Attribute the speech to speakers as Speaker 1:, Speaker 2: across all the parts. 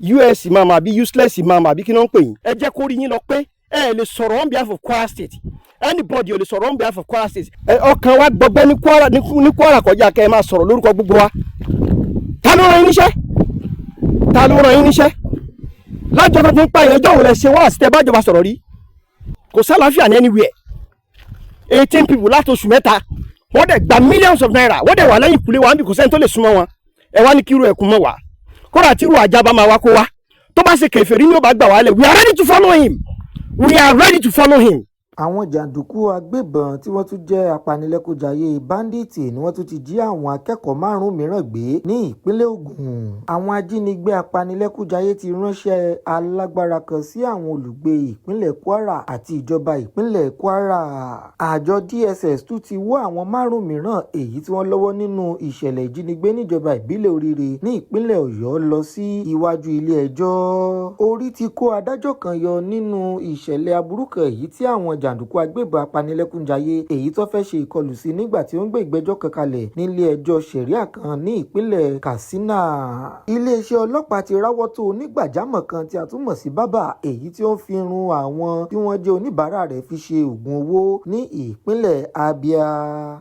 Speaker 1: US imam àbí useless imam àbí kí ló ń pè yín. Ẹ jẹ́ kó rí yín lọ pé ẹ lè sọ̀rọ̀ on behalf of Kwara State. Anybody ò lè sọ̀rọ̀ on behalf of Kwara State. Ọkàn wa gbọgbẹ́ ní Kwara kọjá kẹ́ ẹ máa sọ̀rọ̀ lórúkọ gbogbo wa. Ta ló rán yín níṣẹ́? Ta ló rán yín níṣẹ́? Lájọ́ tó ti ń pa ìyẹn òun lẹ ṣe wá àsìtẹ́ bájọba sọ̀rọ̀ rí. Kò sálàáfíà ní anywhere. 18 people láti oṣù mẹ́ta. Wọ́n dẹ̀ gba millions of naira. Wọ́n dẹ̀ wà lẹ́yìn kùlé wa níbi kò sẹ́ni tó lè súnmọ́ wọn. Ẹ wá ní kírú ẹ̀kún mọ́ wa. Kódà tí irú ajá bá máa wá kó wá. Tó bá ṣe kèfèrí ní ó bá gbà wálẹ̀. We are ready to follow him. We are ready to follow him.
Speaker 2: Àwọn jàǹdùkú agbébọn tí wọ́n tún jẹ́ apanilẹ́kúnjayé báńdíìtì ni wọ́n tún ti jí àwọn akẹ́kọ̀ọ́ 5 mìíràn gbé ní ìpínlẹ̀ Ògùn. Àwọn ajínigbé apanilẹ́kúnjayé ti ránṣẹ́ alágbára kan sí àwọn olùgbé ìpínlẹ̀ Kwara àti ìjọba ìpínlẹ̀ Kwara. Àjọ DSS tún ti wọ́ àwọn 5 mìíràn èyí tí wọ́n lọ́wọ́ nínú ìṣẹ̀lẹ̀ ìjínigbé níjọba ìbílẹ̀ Oríire ní ìpínlẹ̀ Ọ̀yọ́ lọ sí iwájú ilé ẹjọ́. Orí ti kó adájọ́ kan yọ nínú ìṣẹ̀lẹ̀ aburú kan èyí tí àwọn jàǹdùkú agbébọn apanilẹ́kúnjayé èyí tó fẹ́ ṣe ìkọlù sí nígbà tí ó ń gbé ìgbẹ́jọ́ kan kalẹ̀ nílé ẹjọ́ ṣẹ̀ríà kan ní ìpínlẹ̀ Katsina. Iléeṣẹ́ ọlọ́pàá ti ráwọ́ tó onígbàjámọ̀ kan tí a tún mọ̀ sí bábà èyí tí ó ń fi irun àwọn tí wọ́n jẹ́ oníbàárà rẹ̀ fi ṣe oògùn owó ní ìpínlẹ̀ Abia.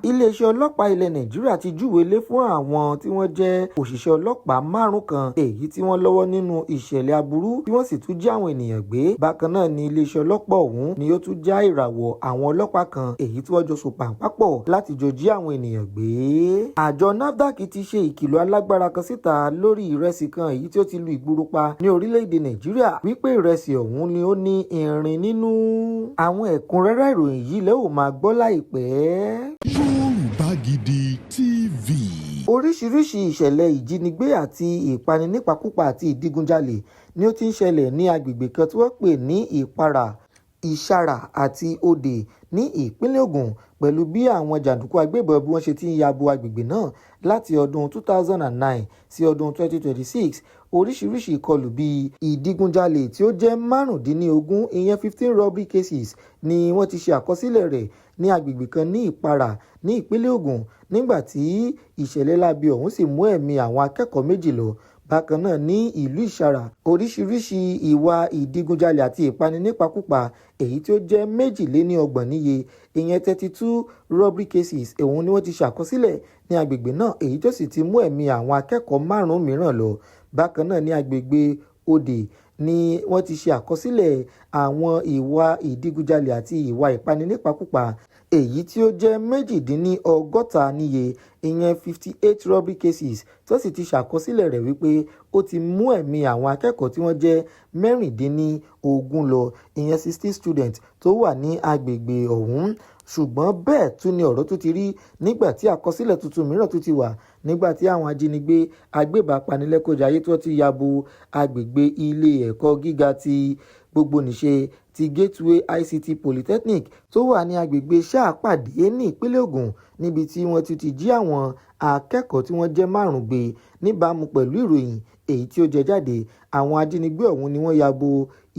Speaker 2: Iléeṣẹ́ ọlọ́pàá ilẹ̀ Nàìjíríà ti júwe lé fún àwọn tí wọ́n jẹ́ òṣìṣẹ́ ọlọ́pàá 5 kan èyí tí wọ́n lọ́wọ́ nínú ìṣẹ̀lẹ̀ aburú tí wọ́n sì tún jí àwọn ènìyàn gbé. Bákan náà ni iléeṣẹ́ ọlọ́pàá ọ̀hún ni ó tún já ìràwọ̀ àwọn ọlọ́pàá kan èyí tí wọ́n jọ so pàǹpápọ̀ láti jọ jí àwọn ènìyàn gbé. Àjọ NAFDAC ti ṣe ìkìlọ̀ alágbára kan síta lórí ìrẹsì kan èyí tí ó ti lu ìgboro pa ní orílẹ̀-èdè Nàìjíríà wípé ìrẹsì ọ̀hún ni ó ní irin nínú. Àwọn ẹ̀kúnrẹ́rẹ́ ìròyìn yìí lẹ́ ò máa gbọ́ láìpẹ́.
Speaker 3: Yorùbá Gidi TV.
Speaker 2: Oríṣiríṣi ìṣẹ̀lẹ̀ ìjínigbé àti ìpani nípakúpa àti ìdigunjalè ni ó ti ń ṣẹlẹ̀ ní agbègbè kan tí wọ́n pè ní Ìparà, Ìṣàrà àti Òdè ní ìpínlẹ̀ Ògùn pẹ̀lú bí àwọn jàǹdùkú agbébọn bí wọ́n ṣe ti ń ya bo agbègbè náà láti ọdún 2009 sí ọdún 2026. Oríṣiríṣi ìkọlù bíi ìdigunjalè tí ó jẹ́ 15 ìyẹn 15 robbery cases ni wọ́n ti ṣe àkọsílẹ̀ rẹ̀ ní agbègbè kan ní Ìparà ní ìpínlẹ̀ Ògùn nígbà tí ìṣẹ̀lẹ̀ láabi ọ̀hún sì mú ẹ̀mí àwọn akẹ́kọ̀ọ́ 2 lọ. Bákan náà ní ìlú Ìṣàrà oríṣiríṣi ìwà ìdigunjalè àti ìpani nípakúpa èyí tí ó jẹ́ 32 níye ìyẹn 32 robbery cases òun ni wọ́n ti ṣàkọsílẹ̀ ní agbègbè náà èyí tó sì ti mú ẹ̀mí àwọn akẹ́kọ̀ọ́ 5 mìíràn lọ. Bákan náà ní agbègbè Òdè ni wọ́n ti ṣe àkọsílẹ̀ àwọn ìwà ìdigunjalè àti ìwà ìpani nípakúpa èyí tí ó jẹ́ 62 níye ìyẹn 58 robbery cases tó sì ti ṣàkọsílẹ̀ rẹ̀ wípé ó ti mú ẹ̀mí àwọn akẹ́kọ̀ọ́ tí wọ́n jẹ́ 16 lọ ìyẹn 60 students tó wà ní agbègbè ọ̀hún. Ṣùgbọ́n bẹ́ẹ̀ tún ni ọ̀rọ̀ tó ti rí nígbà tí àkọsílẹ̀ tuntun mìíràn tó ti wà nígbà tí àwọn ajínigbé agbébọn apanilẹ́kúnjayé tó ti ya bo agbègbè ilé ẹ̀kọ́ gíga ti gbogbonìṣe ti Gateway ICT Polytechnic tó wà ní agbègbè Ṣàpàdé ní ìpínlẹ̀ Ògùn níbi tí wọ́n ti jí àwọn akẹ́kọ̀ọ́ tí wọ́n jẹ́ 5 gbé níbàámu pẹ̀lú ìròyìn èyí tí ó jẹ jáde. Àwọn ajínigbé ọ̀hún ni wọ́n ya bo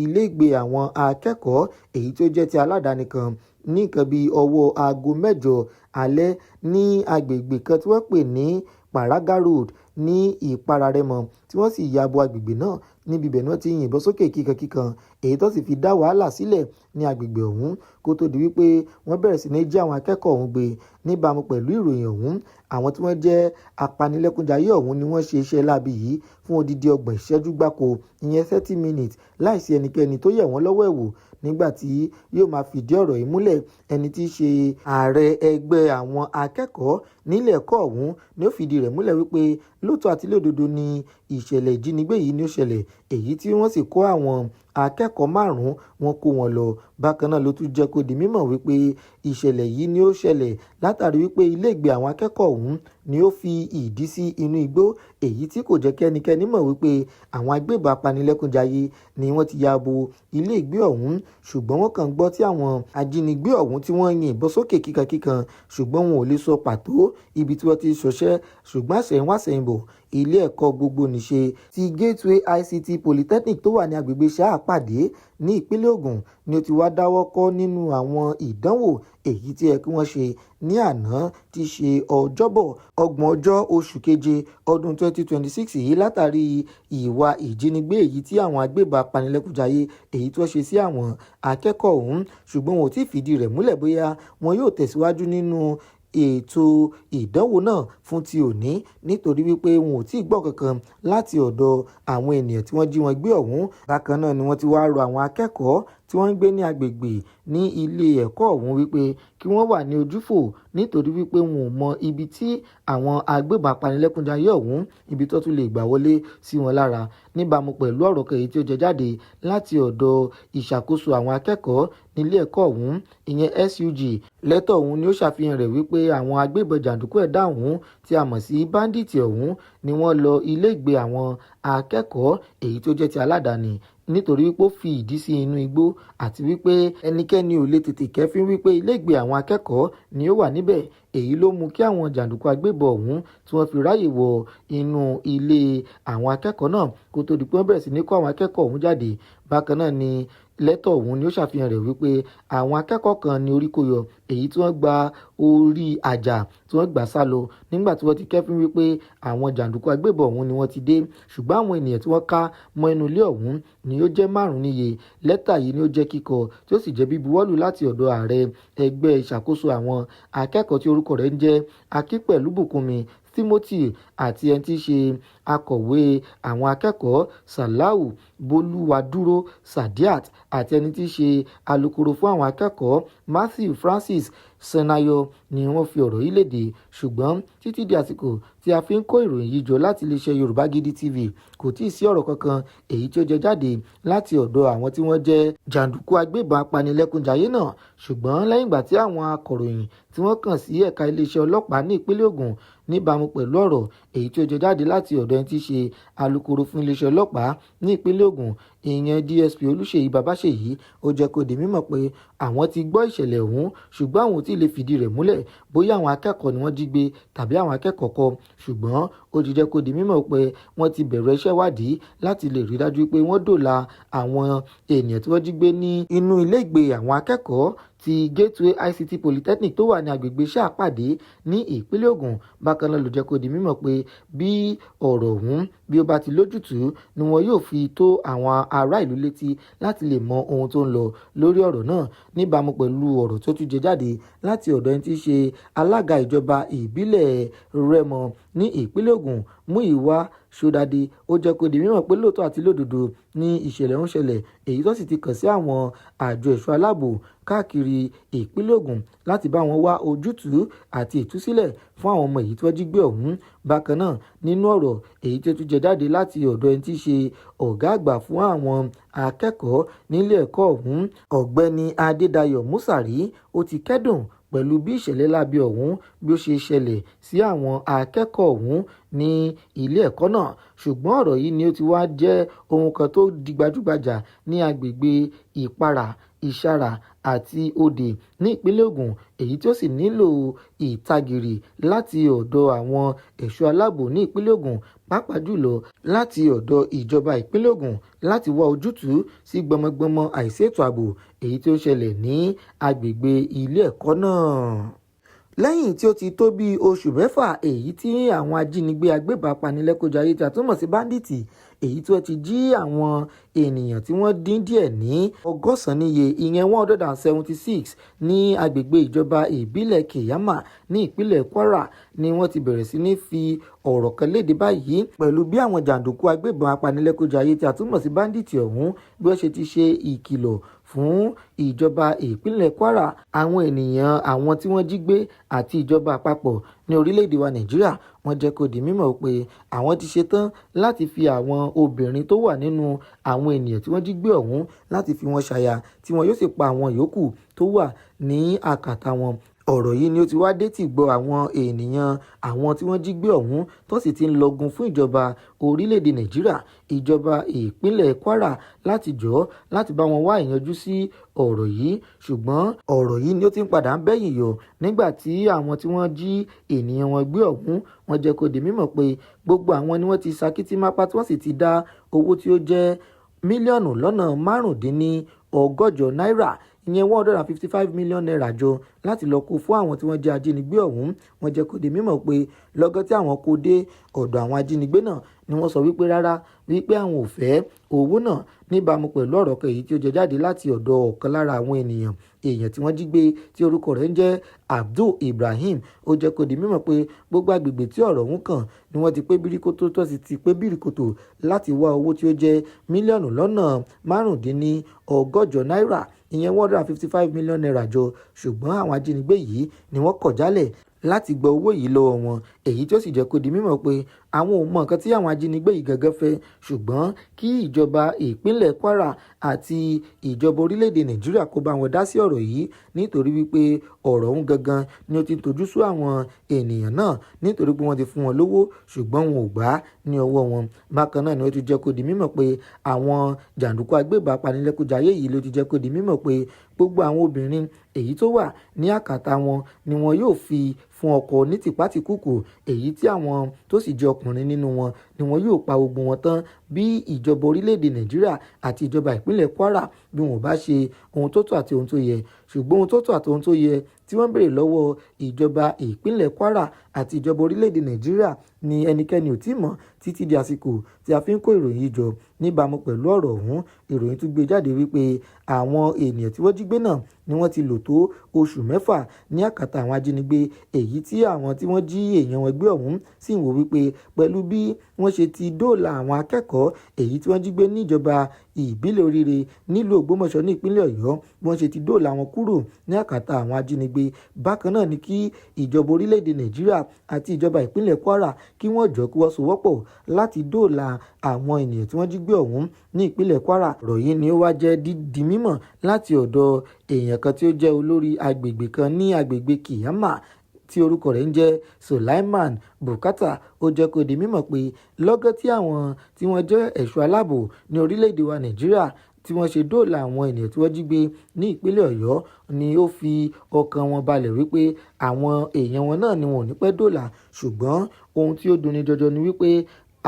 Speaker 2: ilégbèé àwọn akẹ́kọ̀ọ́ èyí tó jẹ́ ti aládàáni kan ní nǹkan bíi ọwọ́ aago 8 alẹ́ ní agbègbè kan tí wọ́n pè ní Paraga Road ní Ìparà Rẹ́mọ tí wọ́n sì ya bo agbègbè náà níbi ibẹ̀ náà ti yìnbọn sókè kíkankíkan èyí tó sì fi dá wàhálà sílẹ̀ ní agbègbè ọ̀hún kó tó di wípé wọ́n bẹ̀rẹ̀ sí ní jí àwọn akẹ́kọ̀ọ́ ọ̀hún gbé níbàámu pẹ̀lú ìròyìn ọ̀hún. Àwọn tí wọ́n jẹ́ apanilẹ́kúnjayé ọ̀hún ni wọ́n ṣe iṣẹ́ láabi yìí fún odidi 30 ìṣẹ́jú gbáko ìyẹn 30 minutes láìsí ẹnikẹ́ni tó yẹ̀ wọ́n lọ́wọ́ ẹ̀ wò nígbà tí yóò máa fìdí ọ̀rọ̀ yìí múlẹ̀. Ẹni tí í ṣe ààrẹ ẹgbẹ́ àwọn akẹ́kọ̀ọ́ nílé ẹ̀kọ́ ọ̀hún ni ó fìdí rẹ̀ múlẹ̀ wípé lóòótọ́ àti lódodo ni ìṣẹ̀lẹ̀ ìjínigbé yìí ni ó ṣẹlẹ̀ èyí tí wọ́n sì kó àwọn akẹ́kọ̀ọ́ 5 wọn kó wọn lọ. Bákan náà ló tún jẹ́ kó di mímọ̀ wípé ìṣẹ̀lẹ̀ yìí ni ó ṣẹlẹ̀ látàrí wípé iléègbé àwọn akẹ́kọ̀ọ́ ọ̀hún ni ó fi ìdí sí inú igbó èyí tí kò jẹ́ kẹ́nikẹ́ni mọ̀ wípé àwọn agbébọn apanilẹ́kúnjayé ni wọ́n ti ya bo iléègbé ọ̀hún. Ṣùgbọ́n wọ́n kàn gbọ́ tí àwọn ajínigbé ọ̀hún tí wọ́n yìnbọn sókè kíkankíkan ṣùgbọ́n wọn ò lè sọ pàtó ibi tí wọ́n ti ṣọṣẹ́. Ṣùgbọ́n àṣẹ̀yìnwá àṣẹ̀yìnbọ̀ ilé ẹ̀kọ́ gbogbonìṣe ti Gateway ICT Polytechnic tó wà ní agbègbè Ṣàpàdé ní ìpínlẹ̀ Ògùn ni ó ti wá dáwọ́ kọ́ nínú àwọn ìdánwò èyí tí ẹ kí wọ́n ṣe ní àná tí ṣe ọjọ́bọ̀ 30 oṣù keje ọdún 2026 yìí látàrí ìwà ìjínigbé èyí tí àwọn agbébọn apanilẹ́kúnjayé èyí tí wọ́n ṣe sí àwọn akẹ́kọ̀ọ́ ọ̀hún, ṣùgbọ́n wọn ò tí ì fìdí rẹ̀ múlẹ̀ bóyá wọn yóò tẹ̀síwájú nínú ètò ìdánwò náà fún ti òní nítorí wípé wọn ò tí ì gbọ́ kankan láti ọ̀dọ̀ àwọn ènìyàn tí wọ́n jí wọn gbé ọ̀hún. Bákan náà ni wọ́n ti wá rọ àwọn akẹ́kọ̀ọ́ tí wọ́n ń gbé ní agbègbè ní ilé ẹ̀kọ́ ọ̀hún wípé kí wọ́n wà ní ojúfò nítorí wípé wọn ò mọ ibi tí àwọn agbébọn apanilẹ́kúnjayé ọ̀hún ibi tó tún lè gbà wọlé sí wọn lára. Níbàámu pẹ̀lú ọ̀rọ̀ kan èyí tí ó jẹ jáde láti ọ̀dọ̀ ìṣàkóso àwọn akẹ́kọ̀ọ́ nílé ẹ̀kọ́ ọ̀hún ìyẹn SUG, lẹ́tọ̀ ọ̀hún ni ó ṣàfihàn rẹ̀ wípé àwọn agbébọn jàǹdùkú ẹ̀dá ọ̀hún tí a mọ̀ sí báńdíìtì ọ̀hún ni wọ́n lọ ilé ìgbé àwọn akẹ́kọ̀ọ́ èyí tó jẹ́ ti aládàáni nítorí wípé ó fi ìdí sí inú igbó àti wípé ẹnikẹ́ni ò lè tètè kẹ́fín wípé ilé ìgbé àwọn akẹ́kọ̀ọ́ ni ó wà níbẹ̀. Èyí ló mú kí àwọn jàǹdùkú agbébọn ọ̀hún tí wọ́n fi ráyè wọ inú ilé àwọn akẹ́kọ̀ọ́ náà kó tó di pé wọ́n bẹ̀rẹ̀ sí ní kó àwọn akẹ́kọ̀ọ́ ọ̀hún jáde. Bákan náà ni lẹ́tọ̀ ọ̀hún ni ó ṣàfihàn rẹ̀ wípé àwọn akẹ́kọ̀ọ́ kan ní orí kó yọ èyí tí wọ́n gba orí àjà tí wọ́n gbà sá lọ nígbà tí wọ́n ti kẹ́fín wípé àwọn jàǹdùkú agbébọn ọ̀hún ni wọ́n ti dé, ṣùgbọ́n àwọn ènìyàn tí wọ́n ká mọ́ inú ilé ọ̀hún ni ó jẹ́ 5 níye. Lẹ́tà yìí ni ó jẹ́ kíkọ tí ó sì jẹ́ bíbuwọ́lù láti ọ̀dọ̀ ààrẹ ẹgbẹ́ ìṣàkóso àwọn akẹ́kọ̀ọ́ tí orúkọ rẹ̀ ń jẹ́ Akínpẹ̀lúbùkúnmi Timothy àti ẹni tí í ṣe akọ̀wé àwọn akẹ́kọ̀ọ́ Sàláù Bolúwadúró Sadiat àti ẹni tí í ṣe alukoro fún àwọn akẹ́kọ̀ọ́ Matthew Francis Senayo ni wọ́n fi ọ̀rọ̀ yìí léde. Ṣùgbọ́n títí di àsìkò tí a fi ń kó ìròyìn yìí jọ láti iléeṣẹ́ Yorùbá Gidi TV kò tí ì sí ọ̀rọ̀ kankan èyí tí ó jẹ jáde láti ọ̀dọ̀ àwọn tí wọ́n jẹ́ jàǹdùkú agbébọn apanilẹ́kúnjayé náà. Ṣùgbọ́n lẹ́yìn ìgbà tí àwọn akọ̀ròyìn tí wọ́n kàn sí ẹ̀ka iléeṣẹ́ ọlọ́pàá ní ìpínlẹ̀ Ògùn níbàámu pẹ̀lú ọ̀rọ̀ èyí tí ó jẹ jáde láti ọ̀dọ̀ ẹni tí í ṣe alukoro fún iléeṣẹ́ ọlọ́pàá ní ìpínlẹ̀ Ògùn ìyẹn DSP Olúṣèyí Babáṣèyí, ó jẹ́ kó di mímọ̀ pé àwọn ti gbọ́ ìṣẹ̀lẹ̀ ọ̀hún ṣùgbọ́n àwọn ò tí ì lè fìdí rẹ̀ múlẹ̀ bóyá àwọn akẹ́kọ̀ọ́ ni wọ́n jí gbé tàbí àwọn akẹ́kọ̀ọ́ kọ́, ṣùgbọ́n ó ti jẹ́ kó di mímọ̀ pé wọ́n ti bẹ̀rẹ̀ iṣẹ́ ìwádìí láti lè rí dájú pé wọ́n dóòlà àwọn ènìyàn tí wọ́n jí gbé ní inú ilé ìgbé àwọn akẹ́kọ̀ọ́ ti Gateway ICT Polytechnic tó wà ní agbègbè Ṣàpàdé ní ìpínlẹ̀ Ògùn. Bákan náà ló jẹ́ kó di mímọ̀ pé bí ọ̀rọ̀ ọ̀hún bí ó bá ti lójútùú ni wọn yóò fi tó àwọn ará ìlú létí láti lè mọ ohun tó ń lọ lórí ọ̀rọ̀ náà. Níbàámu pẹ̀lú ọ̀rọ̀ tó tún jẹ jáde láti ọ̀dọ̀ ẹni tí í ṣe alága ìjọba ìbílẹ̀ Rẹ́mọ ní ìpínlẹ̀ Ògùn Múyìwá Ṣódádé, ó jẹ́ kó di mímọ̀ pé lóòótọ́ àti lódodo ní ìṣẹ̀lẹ̀ ń ṣẹlẹ̀ èyí tó sì ti kàn sí àwọn àjọ ẹ̀ṣọ́ aláàbò káàkiri ìpínlẹ̀ Ògùn láti bá wọn wá ojútùú àti ìtúsílẹ̀ fún àwọn ọmọ èyí tí wọ́n jí gbé ọ̀hún. Bákan náà nínú ọ̀rọ̀ èyí tí ó tún jẹ jáde láti ọ̀dọ̀ ẹni tí í ṣe ọ̀gá àgbà fún àwọn akẹ́kọ̀ọ́ nílé ẹ̀kọ́ ọ̀hún ọ̀gbẹ́ni Adédayọ̀ Músàrí, ó ti kẹ́dùn pẹ̀lú bí ìṣẹ̀lẹ̀ láabi ọ̀hún bí ó ṣe ṣẹlẹ̀ sí àwọn akẹ́kọ̀ọ́ ọ̀hún ní ilé ẹ̀kọ́ náà. Ṣùgbọ́n ọ̀rọ̀ yìí ni ó ti wá jẹ́ ohun kan tó di gbajúgbajà ní agbègbè Ìparà, Ìṣàrà àti Òdè ní ìpínlẹ̀ Ògùn èyí tí ó sì nílò ìtagìrì láti ọ̀dọ̀ àwọn ẹ̀ṣọ́ aláàbò ní ìpínlẹ̀ Ògùn pàápàá jùlọ láti ọ̀dọ̀ ìjọba ìpínlẹ̀ Ògùn láti wá ojútùú sí gbọmọgbọmọ àìsétò ààbò èyí tí ó ṣẹlẹ̀ ní agbègbè ilé ẹ̀kọ́ náà. Lẹ́yìn tí ó ti tó bí oṣù 6 èyí tí àwọn ajínigbé agbébọn apanilẹ́kúnjayé tí a tún mọ̀ sí báńdíìtì èyí tí wọ́n ti jí àwọn ènìyàn tí wọ́n dín díẹ̀ ní 100 níye ìyẹn 176 ní agbègbè ìjọba ìbílẹ̀ Keyama ní ìpínlẹ̀ Kwara ni wọ́n ti bẹ̀rẹ̀ sí ní fi ọ̀rọ̀ kan léde báyìí pẹ̀lú bí àwọn jàǹdùkú agbébọn apanilẹ́kúnjayé tí a tún mọ̀ sí báńdíìtì ọ̀hún bí wọ́n ṣe ti ṣe ìkìlọ̀ fún ìjọba ìpínlẹ̀ Kwara, àwọn ènìyàn àwọn tí wọ́n jí gbé àti ìjọba àpapọ̀ ní orílẹ̀-èdè wa Nàìjíríà. Wọ́n jẹ́ kó di mímọ̀ pé àwọn ti ṣetán láti fi àwọn obìnrin tó wà nínú àwọn ènìyàn tí wọ́n jí gbé ọ̀hún láti fi wọn ṣaya tí wọn yóò sì pa àwọn yòókù tó wà ní àkàtà wọn. Ọ̀rọ̀ yìí ni ó ti wá dé tí gbọ́ àwọn ènìyàn àwọn tí wọ́n jí gbé ọ̀hún tó sì ti ń lọgun fún ìjọba orílẹ̀-èdè Nàìjíríà, ìjọba ìpínlẹ̀ Kwara láti jọ̀ọ́ láti bá wọn wá ìyanjú sí ọ̀rọ̀ yìí. Ṣùgbọ́n ọ̀rọ̀ yìí ni ó ti ń padà ń bẹ́yìn yọ nígbà tí àwọn tí wọ́n jí ènìyàn wọn gbé ọ̀hún wọ́n jẹ́ kó di mímọ̀ pé gbogbo àwọn ni wọ́n ti sakítí mápá tí wọ́n sì ti dá owó tí ó jẹ́ mílíọ̀nù lọ́nà 150 náírà ìyẹn 155 million naira jọ láti lọ kó fún àwọn tí wọ́n jẹ́ ajínigbé ọ̀hún. Wọ́n jẹ́ kó di mímọ̀ pé lọ́gán tí àwọn kó dé ọ̀dọ̀ àwọn ajínigbé náà ni wọ́n sọ wípé rárá, wípé àwọn ò fẹ́ owó náà níbàámu pẹ̀lú ọ̀rọ̀ kan èyí tí ó jẹ jáde láti ọ̀dọ̀ ọ̀kan lára àwọn èèyàn tí wọ́n jí gbé tí orúkọ rẹ̀ ń jẹ́ Abdul Ibrahim. Ó jẹ́ kó di mímọ̀ pé gbogbo agbègbè tí ọ̀rọ̀ ọ̀hún kàn ni wọ́n ti pé bíríkótó tó sì ti pé bíríkótó láti wá owó tí ó jẹ́ mílíọ̀nù lọ́nà márùndínlọ́gọ́jọ náírà, ìyẹn 155 million naira jọ, ṣùgbọ́n àwọn ajínigbé yìí ni wọ́n kọ̀ jálẹ̀ láti gba owó yìí lọ́wọ́ wọn, èyí tí ó sì jẹ́ kó di mímọ̀ pé àwọn ò mọ nǹkan tí àwọn ajínigbé yìí gangan fẹ́, ṣùgbọ́n kí ìjọba ìpínlẹ̀ Kwara àti ìjọba orílẹ̀-èdè Nàìjíríà kó bá wọn dá sí ọ̀rọ̀ yìí, nítorí wípé ọ̀rọ̀ ọ̀hún gangan ni ó ti ń tojú sú àwọn ènìyàn náà, nítorí pé wọ́n ti fún wọn lówó ṣùgbọ́n wọn ò gbà á ní ọwọ́ wọn. Bákan náà ni ó ti jẹ́ kó di mímọ̀ pé àwọn jàǹdùkú agbébọn apanilẹ́kúnjayé yìí ló ti jẹ́ kó di mímọ̀ pé gbogbo àwọn obìnrin èyí tó wà ní àkàtà wọn ni wọn yóò fi fún ọkọ ní tìpátìkúùkù, èyí tí àwọn tó sì jẹ́ ọkùnrin nínú wọn ni wọn yóò pa gbogbo wọn tán bí ìjọba orílẹ̀-èdè Nàìjíríà àti ìjọba ìpínlẹ̀ Kwara bí wọn ò bá ṣe ohun tó tọ́ àti ohun tó yẹ. Ṣùgbọ́n ohun tó tọ́ àti ohun tó yẹ tí wọ́n béèrè lọ́wọ́ ìjọba ìpínlẹ̀ Kwara àti ìjọba orílẹ̀-èdè Nàìjíríà ni ẹnikẹ́ni ò tí mọ̀ títí di àsìkò tí a fi ń kó ìròyìn yìí jọ. Níbàámu pẹ̀lú ọ̀rọ̀ ọ̀hún, ìròyìn tún gbé jáde wípé àwọn ènìyàn tí wọ́n jí gbé náà ni wọ́n ti lò tó oṣù 6 ní àkàtà àwọn ajínigbé, èyí tí àwọn tí wọ́n jí èèyàn wọn gbé ọ̀hún sì ń wò wípé pẹ̀lú bí wọ́n ṣe ti dóòlà àwọn akẹ́kọ̀ọ́ èyí tí wọ́n jí gbé níjọba ìbílẹ̀ Oríire nílùú Ògbómọ̀ṣọ́ ní ìpínlẹ̀ Ọ̀yọ́, bí wọ́n ṣe ti dóòlà wọn kúrò ní àkàtà àwọn ajínigbé. Bákan náà ni kí ìjọba orílẹ̀-èdè Nàìjíríà àti ìjọba ìpínlẹ̀ Kwara kí wọ́n jọ kí wọ́n sowọ́pọ̀ láti dóòlà àwọn ènìyàn tí wọ́n jí gbé ọ̀hún ní ìpínlẹ̀ Kwara. Ọ̀rọ̀ yìí ni ó wá jẹ́ di mímọ̀ láti ọ̀dọ̀ èèyàn kan tí ó jẹ́ olórí agbègbè kan ní agbègbè Kiyama tí orúkọ rẹ̀ ń jẹ́ Sulaiman Bukata. Ó jẹ́ kó di mímọ̀ pé lọ́gán tí àwọn tí wọ́n jẹ́ ẹ̀ṣọ́ aláàbò ní orílẹ̀-èdè wa Nàìjíríà tí wọ́n ṣe dóòlà àwọn ènìyàn tí wọ́n jí gbé ní ìpínlẹ̀ Ọ̀yọ́ ni ó fi ọkàn wọn balẹ̀ wípé àwọn èèyàn wọn náà ni wọn ò ní pẹ́ dóòlà. Ṣùgbọ́n ohun tí ó dunni jọjọ ni wípé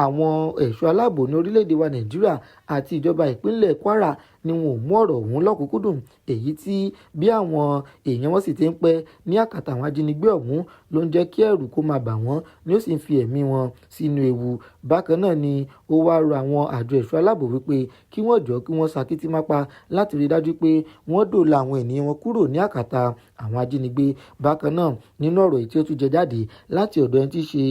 Speaker 2: àwọn ẹ̀ṣọ́ aláàbò ní orílẹ̀-èdè wa Nàìjíríà àti ìjọba ìpínlẹ̀ Kwara ni wọn ò mú ọ̀rọ̀ ọ̀hún lọ́kùnkúndùn, èyí tí bí àwọn èèyàn wọn sì ti ń pẹ́ ní àkàtà àwọn ajínigbé ọ̀hún ló ń jẹ́ kí ẹ̀rù kó máa bà wọ́n, ni ó sì ń fi ẹ̀mí wọn sínú ewu. Bákan náà ni ó wá rọ àwọn àjọ ẹ̀ṣọ́ aláàbò wípé kí wọ́n jọ kí wọ́n sakítí mápá láti rí dájú pé wọ́n dóòlà àwọn ènìyàn wọn kúrò ní àkàtà àwọn ajínigbé. Bákan náà nínú ọ̀rọ̀ èyí tí ó tún jẹ jáde láti ọ̀dọ̀ ẹni tí í ṣe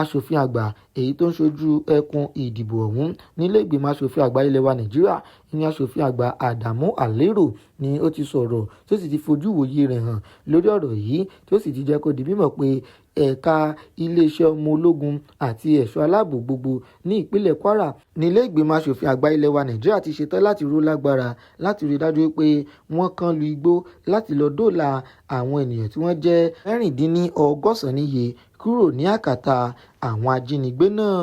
Speaker 2: aṣòfin àgbà èyí tó ń ṣojú ẹkùn ìdìbò ọ̀hún nílé ìgbìmọ̀ aṣòfin àgbà ilẹ̀ wa Nàìjíríà, ní aṣòfin àgbà Adamu Alero ni ó ti sọ̀rọ̀ tó sì ti fojú ìwòye rẹ̀ hàn lórí ọ̀rọ̀ yìí, tó sì ti jẹ́ kó di mímọ̀ pé ẹ̀ka iléeṣẹ́ ọmọ ológun àti ẹ̀ṣọ́ aláàbò gbogbo ní ìpínlẹ̀ Kwara nílé ìgbìmọ̀ aṣòfin àgbà ilẹ̀ wa Nàìjíríà ti ṣetán láti ró lágbára láti rí dájú pé wọ́n kàn lu igbó láti lọ dóòlà àwọn ènìyàn tí wọ́n jẹ́ 196 níye kúrò ní àkàtà àwọn ajínigbé náà.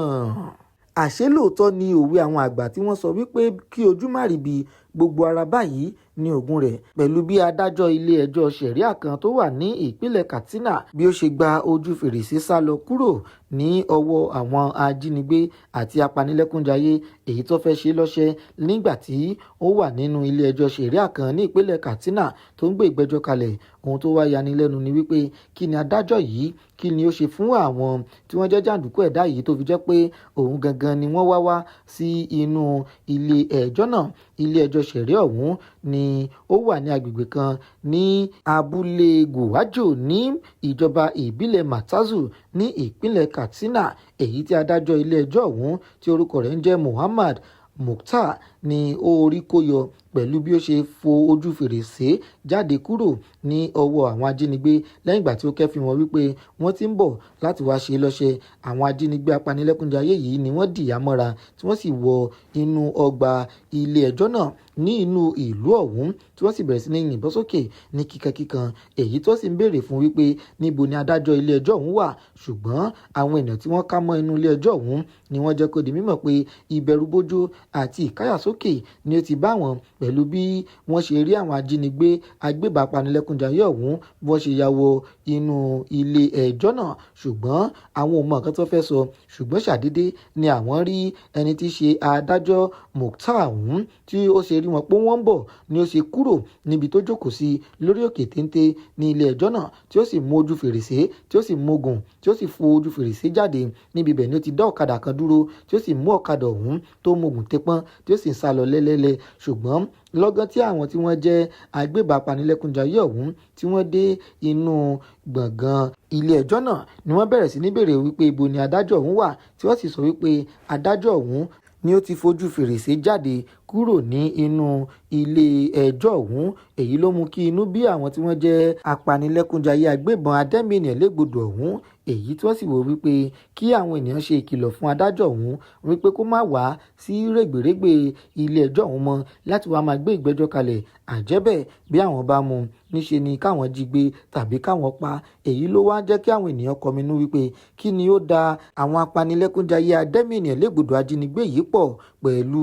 Speaker 2: Àṣé lóòótọ́ ni òwe àwọn àgbà tí wọ́n sọ wípé kí ojú má rí bí gbogbo ara báyìí ní ògùn rẹ̀, pẹ̀lú bí adájọ́ ilé ẹjọ́ ṣẹ̀ríà kan tó wà ní ìpínlẹ̀ Katsina bí ó ṣe gba ojú fèrèsé sá lọ kúrò ní ọwọ́ àwọn ajínigbé àti apanilẹ́kúnjayé èyí tó fẹ́ ṣe lọ́ṣẹ́ nígbà tí ó wà nínú ilé ẹjọ́ ṣẹ̀ríà kan ní ìpínlẹ̀ Katsina tó ń gbé ìgbẹ́jọ́ kalẹ̀. Ohun tó wá yanilẹ́nu ni wípé kí ni adájọ́ yìí kí ni ó ṣe fún àwọn tí wọ́n jẹ́ jàǹdùkú ẹ̀dá yìí tó fi jẹ́ pé òun gangan ni wọ́n wá sí inú ilé ẹjọ́ náà. Ilé ẹjọ́ ṣẹ̀ríà ọ̀hún ni ó wà ní agbègbè kan ní abúlé Gùwájò ní ìjọba ìbílẹ̀ Matazu ní ìpínlẹ̀ Katsina, èyí tí adájọ́ ilé ẹjọ́ ọ̀hún tí orúkọ rẹ̀ ń jẹ́ Muhammad Mukhtar ni ó rí kó yọ pẹ̀lú bí ó ṣe fo ojú fèrèsé jáde kúrò ní ọwọ́ àwọn ajínigbé lẹ́yìn ìgbà tí ó kẹ́fìn wọn wípé wọ́n ti ń bọ̀ láti wá ṣe lọ́ṣẹ́. Àwọn ajínigbé apanilẹ́kúnjayé yìí ni wọ́n dìyà mọ́ra tí wọ́n sì wọ inú ọgbà ilé ẹjọ́ náà ní inú ìlú ọ̀hún tí wọ́n sì bẹ̀rẹ̀ sí ní yìnbọn sókè ní kíkankíkan, èyí tó sì ń béèrè fún wípé níbo ni adájọ́ ilé ẹjọ́ ọ̀hún wà. Ṣùgbọ́n àwọn ènìyàn tí wọ́n ká mọ́ inú ilé ẹjọ́ ọ̀hún ni wọ́n jẹ́ kó di mímọ̀ pé ìbẹ̀rùbojo àti ìkáyàsókè ni ó ti bá wọn pẹ̀lú bí wọ́n ṣe rí àwọn ajínigbé agbébọn apanilẹ́kúnjayé ọ̀hún bí wọ́n ṣe ya wọ inú ilé ẹjọ́ náà, ṣùgbọ́n àwọn ò mọ nǹkan tó fẹ́ sọ, ṣùgbọ́n ṣàdédé ni àwọn rí ẹni tí í ṣe adájọ́ Mukhtar ọ̀hún tí ó ṣe rí wọn pé wọ́n ń bọ̀ ni ó ṣe kúrò níbi tó jókòó sí lórí òkè téńté ní ilé ẹjọ́ náà tí ó sì mú ojú fèrèsé tí ó sì mógun tí ó sì fo ojú fèrèsé jáde. Níbi ibẹ̀ ni ó ti dá ọ̀kadà kan dúró tí ó sì mú ọ̀kadà ọ̀hún tó mógun tẹpọ́n tí ó sì ń sá lọ lẹ́lẹ́lẹ́, ṣùgbọ́n lọ́gán tí àwọn tí wọ́n jẹ́ agbébọn apanilẹ́kúnjayé ọ̀hún tí wọ́n dé inú gbọ̀ngàn ilé ẹjọ́ náà ni wọ́n bẹ̀rẹ̀ sí ní béèrè wípé ibo ni adájọ́ ọ̀hún wà, tí wọ́n sì sọ wípé adájọ́ ọ̀hún ni ó ti fojú fèrèsé jáde kúrò ní inú ilé ẹjọ́ ọ̀hún. Èyí ló mú kí inú bí àwọn tí wọ́n jẹ́ apanilẹ́kúnjayé agbébọn adẹ́mi ènìyàn légbodò ọ̀hún, èyí tí wọ́n sì wò wípé kí àwọn ènìyàn ṣe ìkìlọ̀ fún adájọ́ ọ̀hún wípé kó má wá sí rẹ̀gbẹ̀rẹ̀gbẹ̀ ilé ẹjọ́ ọ̀hún mọ́ láti wá máa gbé ìgbẹ́jọ́ kalẹ̀, àjẹ́bẹ̀ bí àwọn bá mú níṣe ni káwọn jí gbé tàbí káwọn pa. Èyí ló wá jẹ́ kí àwọn ènìyàn kọminú wípé kí ni ó da àwọn apanilẹ́kúnjayé adẹ́mi ènìyàn légbodò ajínigbé yìí pọ̀ pẹ̀lú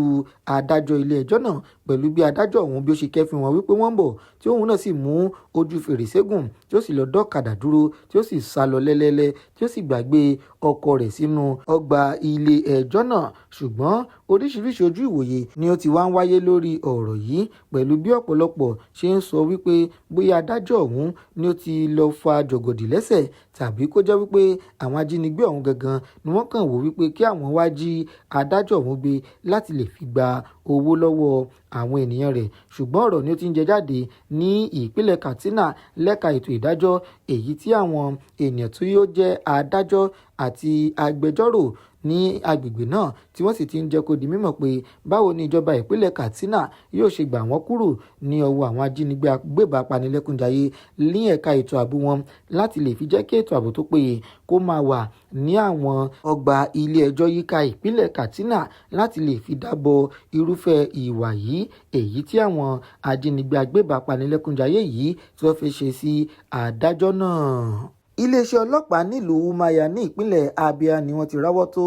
Speaker 2: adájọ́ ilé ẹjọ́ náà, pẹ̀lú bí adájọ́ ọ̀hún bí ó ṣe kẹ́fìn wọn wípé wọ́n ń bọ̀, tí òun náà sì mú ojú fèrèsé gùn tí ó sì lọ dọ́kadà dúró tí ó sì sá lọ lẹ́lẹ́lẹ́ tí ó sì gbàgbé ọkọ̀ rẹ̀ sínú ọgbà ilé ẹjọ́ náà. Ṣùgbọ́n oríṣiríṣi ojú ìwòye ni ó ti wá ń wáyé lórí ọ̀rọ̀ yìí, pẹ̀lú bí ọ̀pọ̀lọpọ̀ ṣe ń sọ wípé bóyá adájọ́ ọ̀hún ni ó ti lọ fa jọ̀gọ̀dì lẹ́sẹ̀ tàbí kó jẹ́ wípé àwọn ajínigbé ọ̀hún gangan ni wọ́n kàn wò wípé kí àwọn wá jí adájọ́ ọ̀hún gbé láti lè fi gba owó lọ́wọ́ àwọn ènìyàn rẹ̀. Ṣùgbọ́n ọ̀rọ̀ ni ó ti ń jẹ jáde ní ìpínlẹ̀ Katsina lẹ́ka ètò ìdájọ́, èyí tí àwọn ènìyàn tí ó jẹ́ adájọ́ àti agbẹjọ́rò ní agbègbè náà tí wọ́n sì ti ń jẹ́ kó di mímọ̀ pé báwo ni ìjọba ìpínlẹ̀ Katsina yóò ṣe gbà wọ́n kúrò ní ọwọ́ àwọn ajínigbé agbébọn apanilẹ́kúnjayé ní ẹ̀ka ètò ààbò wọn láti lè fi jẹ́ kí ètò ààbò tó péye kó máa wà ní àwọn ọgbà ilé ẹjọ́ yíká ìpínlẹ̀ Katsina láti lè fi dábọ̀ irúfẹ́ ìwà yìí, èyí tí àwọn ajínigbé agbébọn apanilẹ́kúnjayé yìí tí wọ́n fi ṣe sí adájọ́ náà. Iléeṣẹ́ ọlọ́pàá nílùú Umuahia ní ìpínlẹ̀ Abia ni wọ́n ti ráwọ́ tó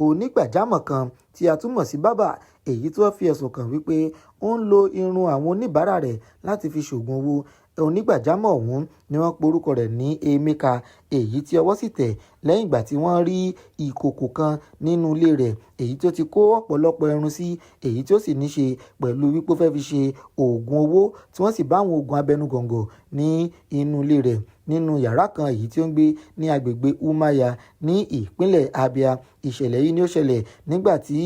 Speaker 2: onígbàjámọ̀ kan tí a tún mọ̀ sí bábà, èyí tí wọ́n fi ẹ̀sùn kàn wípé ó ń lo irun àwọn oníbàárà rẹ̀ láti fi ṣògùn owó. Onígbàjámọ̀ ọ̀hún ni wọ́n pe orúkọ rẹ̀ ní Emeka, èyí tí ọwọ́ sì tẹ̀ lẹ́yìn ìgbà tí wọ́n rí ìkòkò kan nínú ilé rẹ̀, èyí tí ó ti kó ọ̀pọ̀lọpọ̀ ẹran sí, èyí tí ó sì ní ṣe pẹ̀lú wípé ó fẹ́ fi ṣe oògùn owó, tí wọ́n sì bá àwọn oògùn abẹnugọ̀ngọ̀ ní inú ilé rẹ̀ nínú yàrá kan èyí tí ó ń gbé ní agbègbè Umuahia ní ìpínlẹ̀ Abia. Ìṣẹ̀lẹ̀ yìí ni ó ṣẹlẹ̀ nígbà tí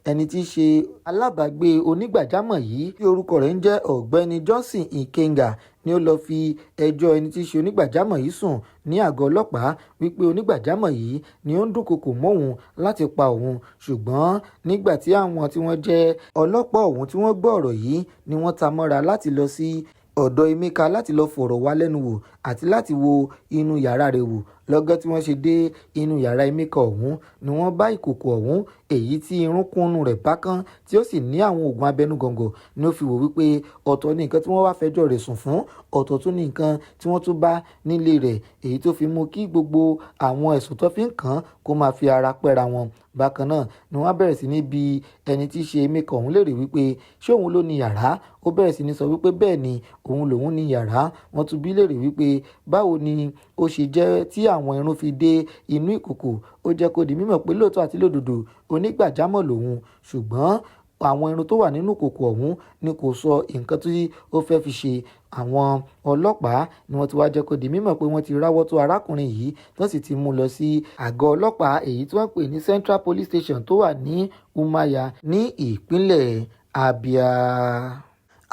Speaker 2: ẹni tí í ṣe alábàágbé onígbàjámọ̀ yìí tí orúkọ rẹ̀ ń jẹ́ ọ̀gbẹ́ni Johnson Ikenga ni ó lọ fi ẹjọ́ ẹni tí í ṣe onígbàjámọ̀ yìí sùn ní àgọ́ ọlọ́pàá wípé onígbàjámọ̀ yìí ni ó ń dúnkokò mọ́ òun láti pa òun. Ṣùgbọ́n nígbà tí àwọn tí wọ́n jẹ́ ọlọ́pàá ọ̀hún tí wọ́n gbọ́ ọ̀rọ̀ yìí ni wọ́n ta mọ́ra láti lọ sí ọ̀dọ̀ Emeka láti lọ fọ̀rọ̀ wá lẹ́nu wò àti láti wo inú yàrá rẹ̀ wò. Lọ́gán tí wọ́n ṣe dé inú yàrá Emeka ọ̀hún ni wọ́n bá ìkòkò ọ̀hún, èyí tí irun kúnnú rẹ̀ bákan tí ó sì ní àwọn oògùn abẹnugọ̀ngọ̀ ni ó fi wò wípé ọ̀tọ̀ ní nǹkan tí wọ́n wá fẹjọ́ rẹ̀ sùn fún, ọ̀tọ̀ tún ní nǹkan tí wọ́n tún bá nílé rẹ̀, èyí tó fi mú kí gbogbo àwọn ẹ̀sùn tó fi ń kàn kó máa fi ara pẹ́ra wọn. Bákan náà ni wọ́n bẹ̀rẹ̀ sí ní bi ẹni tí í ṣe Emeka ọ̀hún léèrè wípé ṣé òun ló ní yàrá. Ó bẹ̀rẹ̀ sí ní sọ wípé bẹ́ẹ̀ ni òun lòun ní yàrá. Wọ́n tún bi léèrè wípé báwo ni ó ṣe jẹ́ tí àwọn irun fi dé inú ìkòkò. Ó jẹ́ kó di mímọ̀ pé lóòótọ́ àti lódodo onígbàjámọ̀ lòun, ṣùgbọ́n àwọn irun tó wà nínú ìkòkò ọ̀hún ni kò sọ nǹkan tí ó fẹ́ fi ṣe. Àwọn ọlọ́pàá ni wọ́n ti wá jẹ́ kó di mímọ̀ pé wọ́n ti ráwọ́ tó arákùnrin yìí tó sì ti mú lọ sí àgọ́ ọlọ́pàá èyí tí wọ́n pè ní Central Police Station tó wà ní Umuahia ní ìpínlẹ̀ Abia.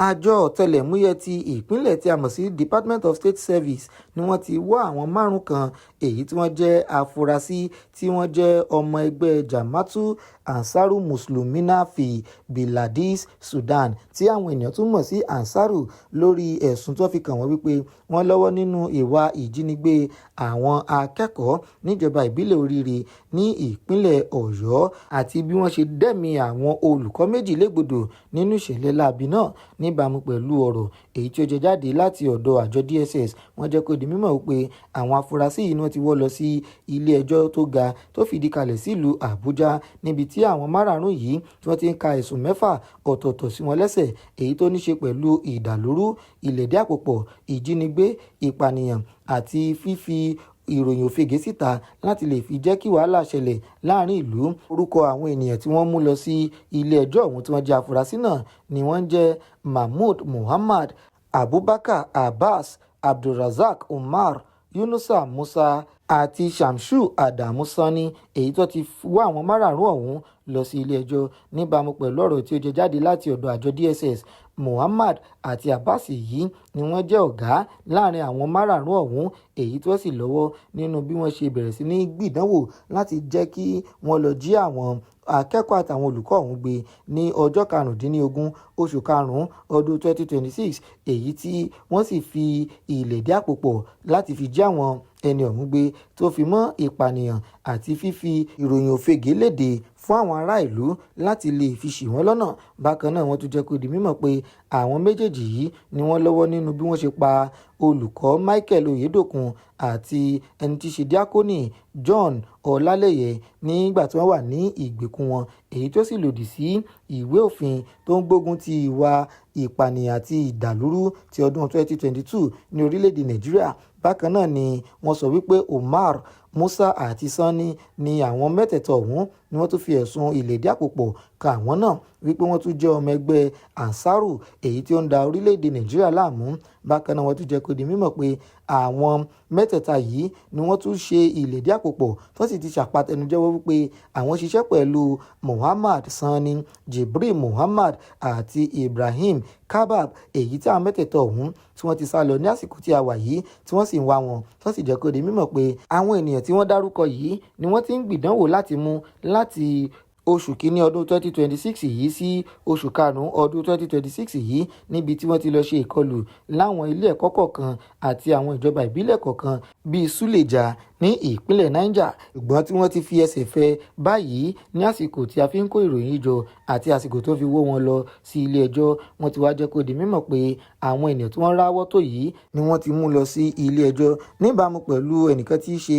Speaker 2: Àjọ ọ̀tẹlẹ̀múyẹ́ ti ìpínlẹ̀ tí a mọ̀ sí Department of State Service ni wọ́n ti wá àwọn márùn-ún kan èyí tí wọ́n jẹ́ afurasí tí wọ́n jẹ́ ọmọ ẹgbẹ́ Jama'atu Ansaru Muslimina fi Biladis Sudan tí àwọn ènìyàn tún mọ̀ sí Ansaru lórí ẹ̀sùn tó fi kàn wọ́n wípé wọ́n lọ́wọ́ nínú ìwà ìjínigbé àwọn akẹ́kọ̀ọ́ níjọba ìbílẹ̀ Oríire ní ìpínlẹ̀ Ọ̀yọ́ àti bí wọ́n ṣe dẹ́mi àwọn olùkọ́ méjì légbodò nínú ìṣẹ̀lẹ̀ láabi náà níbàámu pẹ̀lú ọ̀rọ̀ èyí tí ó jẹ jáde láti ọ̀dọ̀ àjọ DSS. Wọ́n jẹ́ kó di mímọ̀ wípé àwọn afurasí yìí ni wọ́n ti wọ́ lọ sí ilé ẹjọ́ tó ga tó fìdí kalẹ̀ sílùú Àbújá, níbi tí àwọn márààrún yìí tí wọ́n ti ń ka ẹ̀sùn 6 ọ̀tọ̀ọ̀tọ̀ sí wọn lẹ́sẹ̀, èyí tó ní ṣe pẹ̀lú ìdàlúrú, ìlẹ̀dí àpòpọ̀, ìjínigbé, ìpànìyàn àti fífi ìròyìn òfegè síta láti lè fi jẹ́ kí wàhálà ṣẹlẹ̀ láàrin ìlú. Orúkọ àwọn ènìyàn tí wọ́n mú lọ sí ilé ẹjọ́ ọ̀hún tí wọ́n jẹ́ afurasí náà ni wọ́n jẹ́ Mahmood Muhammad, Abubakar Abbas, Abdulrazak Umar, Yunusa Musa àti Shamsu Adamu Sani, èyí tó ti wá àwọn márààrún ọ̀hún lọ sí ilé ẹjọ́ níbàámu pẹ̀lú ọ̀rọ̀ tí ó jẹ jáde láti ọ̀dọ̀ àjọ DSS. Muhammad àti Abbas yìí ni wọ́n jẹ́ ọ̀gá láàrin àwọn márààrún ọ̀hún, èyí tó sì lọ́wọ́ nínú bí wọ́n ṣe bẹ̀rẹ̀ sí ní gbìdánwò láti jẹ́ kí wọ́n lọ jí àwọn akẹ́kọ̀ọ́ àtàwọn olùkọ́ ọ̀hún gbé ní ọjọ́ 15 oṣù karùn-ún ọdún 2026, èyí tí wọ́n sì fi ìlẹ̀dí àpòpọ̀ láti fi jí àwọn ẹni ọ̀hún gbé, tó fi mọ́ ìpànìyàn àti fífi ìròyìn òfegè léde fún àwọn ará ìlú láti lè fi ṣì wọ́n lọ́nà. Bákan náà wọ́n tún jẹ́ kó di mímọ̀ pé àwọn méjèèjì yìí ni wọ́n lọ́wọ́ nínú bí wọ́n ṣe pa olùkọ́ Michael Oyedokun àti ẹni tí í ṣe díákónì John Ọlálẹ́yẹ nígbà tí wọ́n wà ní ìgbèkùn wọn, èyí tó sì lòdì sí ìwé òfin tó ń gbógun ti ìwà ìpànìyàn àti ìdàlúrú ti ọdún 2022 ní orílẹ̀-èdè Nàìjíríà. Bákan náà ni wọ́n sọ wípé Umar, Musa àti Sani ni àwọn mẹ́tẹ̀ẹ̀ta ọ̀hún ni wọ́n tún fi ẹ̀sùn ìlẹ̀dí àpòpọ̀ ka àwọn náà wípé wọ́n tún jẹ́ ọmọ ẹgbẹ́ Ansaru, èyí tí ó ń da orílẹ̀-èdè Nàìjíríà láàmú. Bákan náà wọ́n tún jẹ́ kó di mímọ̀ pé àwọn mẹ́tẹ̀ẹ̀ta yìí ni wọ́n tún ṣe ìlẹ̀dí àpòpọ̀ tó sì ti ṣàpàtẹnujẹ́wọ́ wípé àwọn ṣiṣẹ́ pẹ̀lú Muhammad Sani, Jibril Muhammad àti Ibrahim Kabab, èyí tí àwọn mẹ́tẹ̀ẹ̀ta ọ̀hún tí wọ́n ti sá lọ ní àsìkò tí a wà yìí tí wọ́n sì ń wá wọn, tó sì jẹ́ kó di mímọ̀ pé àwọn ènìyàn tí wọ́n dárúkọ yìí ni wọ́n ti ń gbìdánwò láti mú láti oṣù kínní ọdún 2026 yìí sí oṣù karùn-ún ọdún 2026 yìí, níbi tí wọ́n ti lọ ṣe ìkọlù láwọn ilé ẹ̀kọ́ kọ̀ọ̀kan àti àwọn ìjọba ìbílẹ̀ kọ̀ọ̀kan bíi Suleja ní ìpínlẹ̀ Niger, ṣùgbọ́n tí wọ́n ti fi ẹsẹ̀ fẹ́ báyìí ní àsìkò tí a fi ń kó ìròyìn jọ àti àsìkò tó fi wó wọn lọ sí ilé ẹjọ́. Wọ́n ti wá jẹ́ kó di mímọ̀ pé àwọn ènìyàn tí wọ́n ráwọ́ tó yìí ni wọ́n ti mú lọ sí ilé ẹjọ́ níbàámu pẹ̀lú ẹnìkan tí í ṣe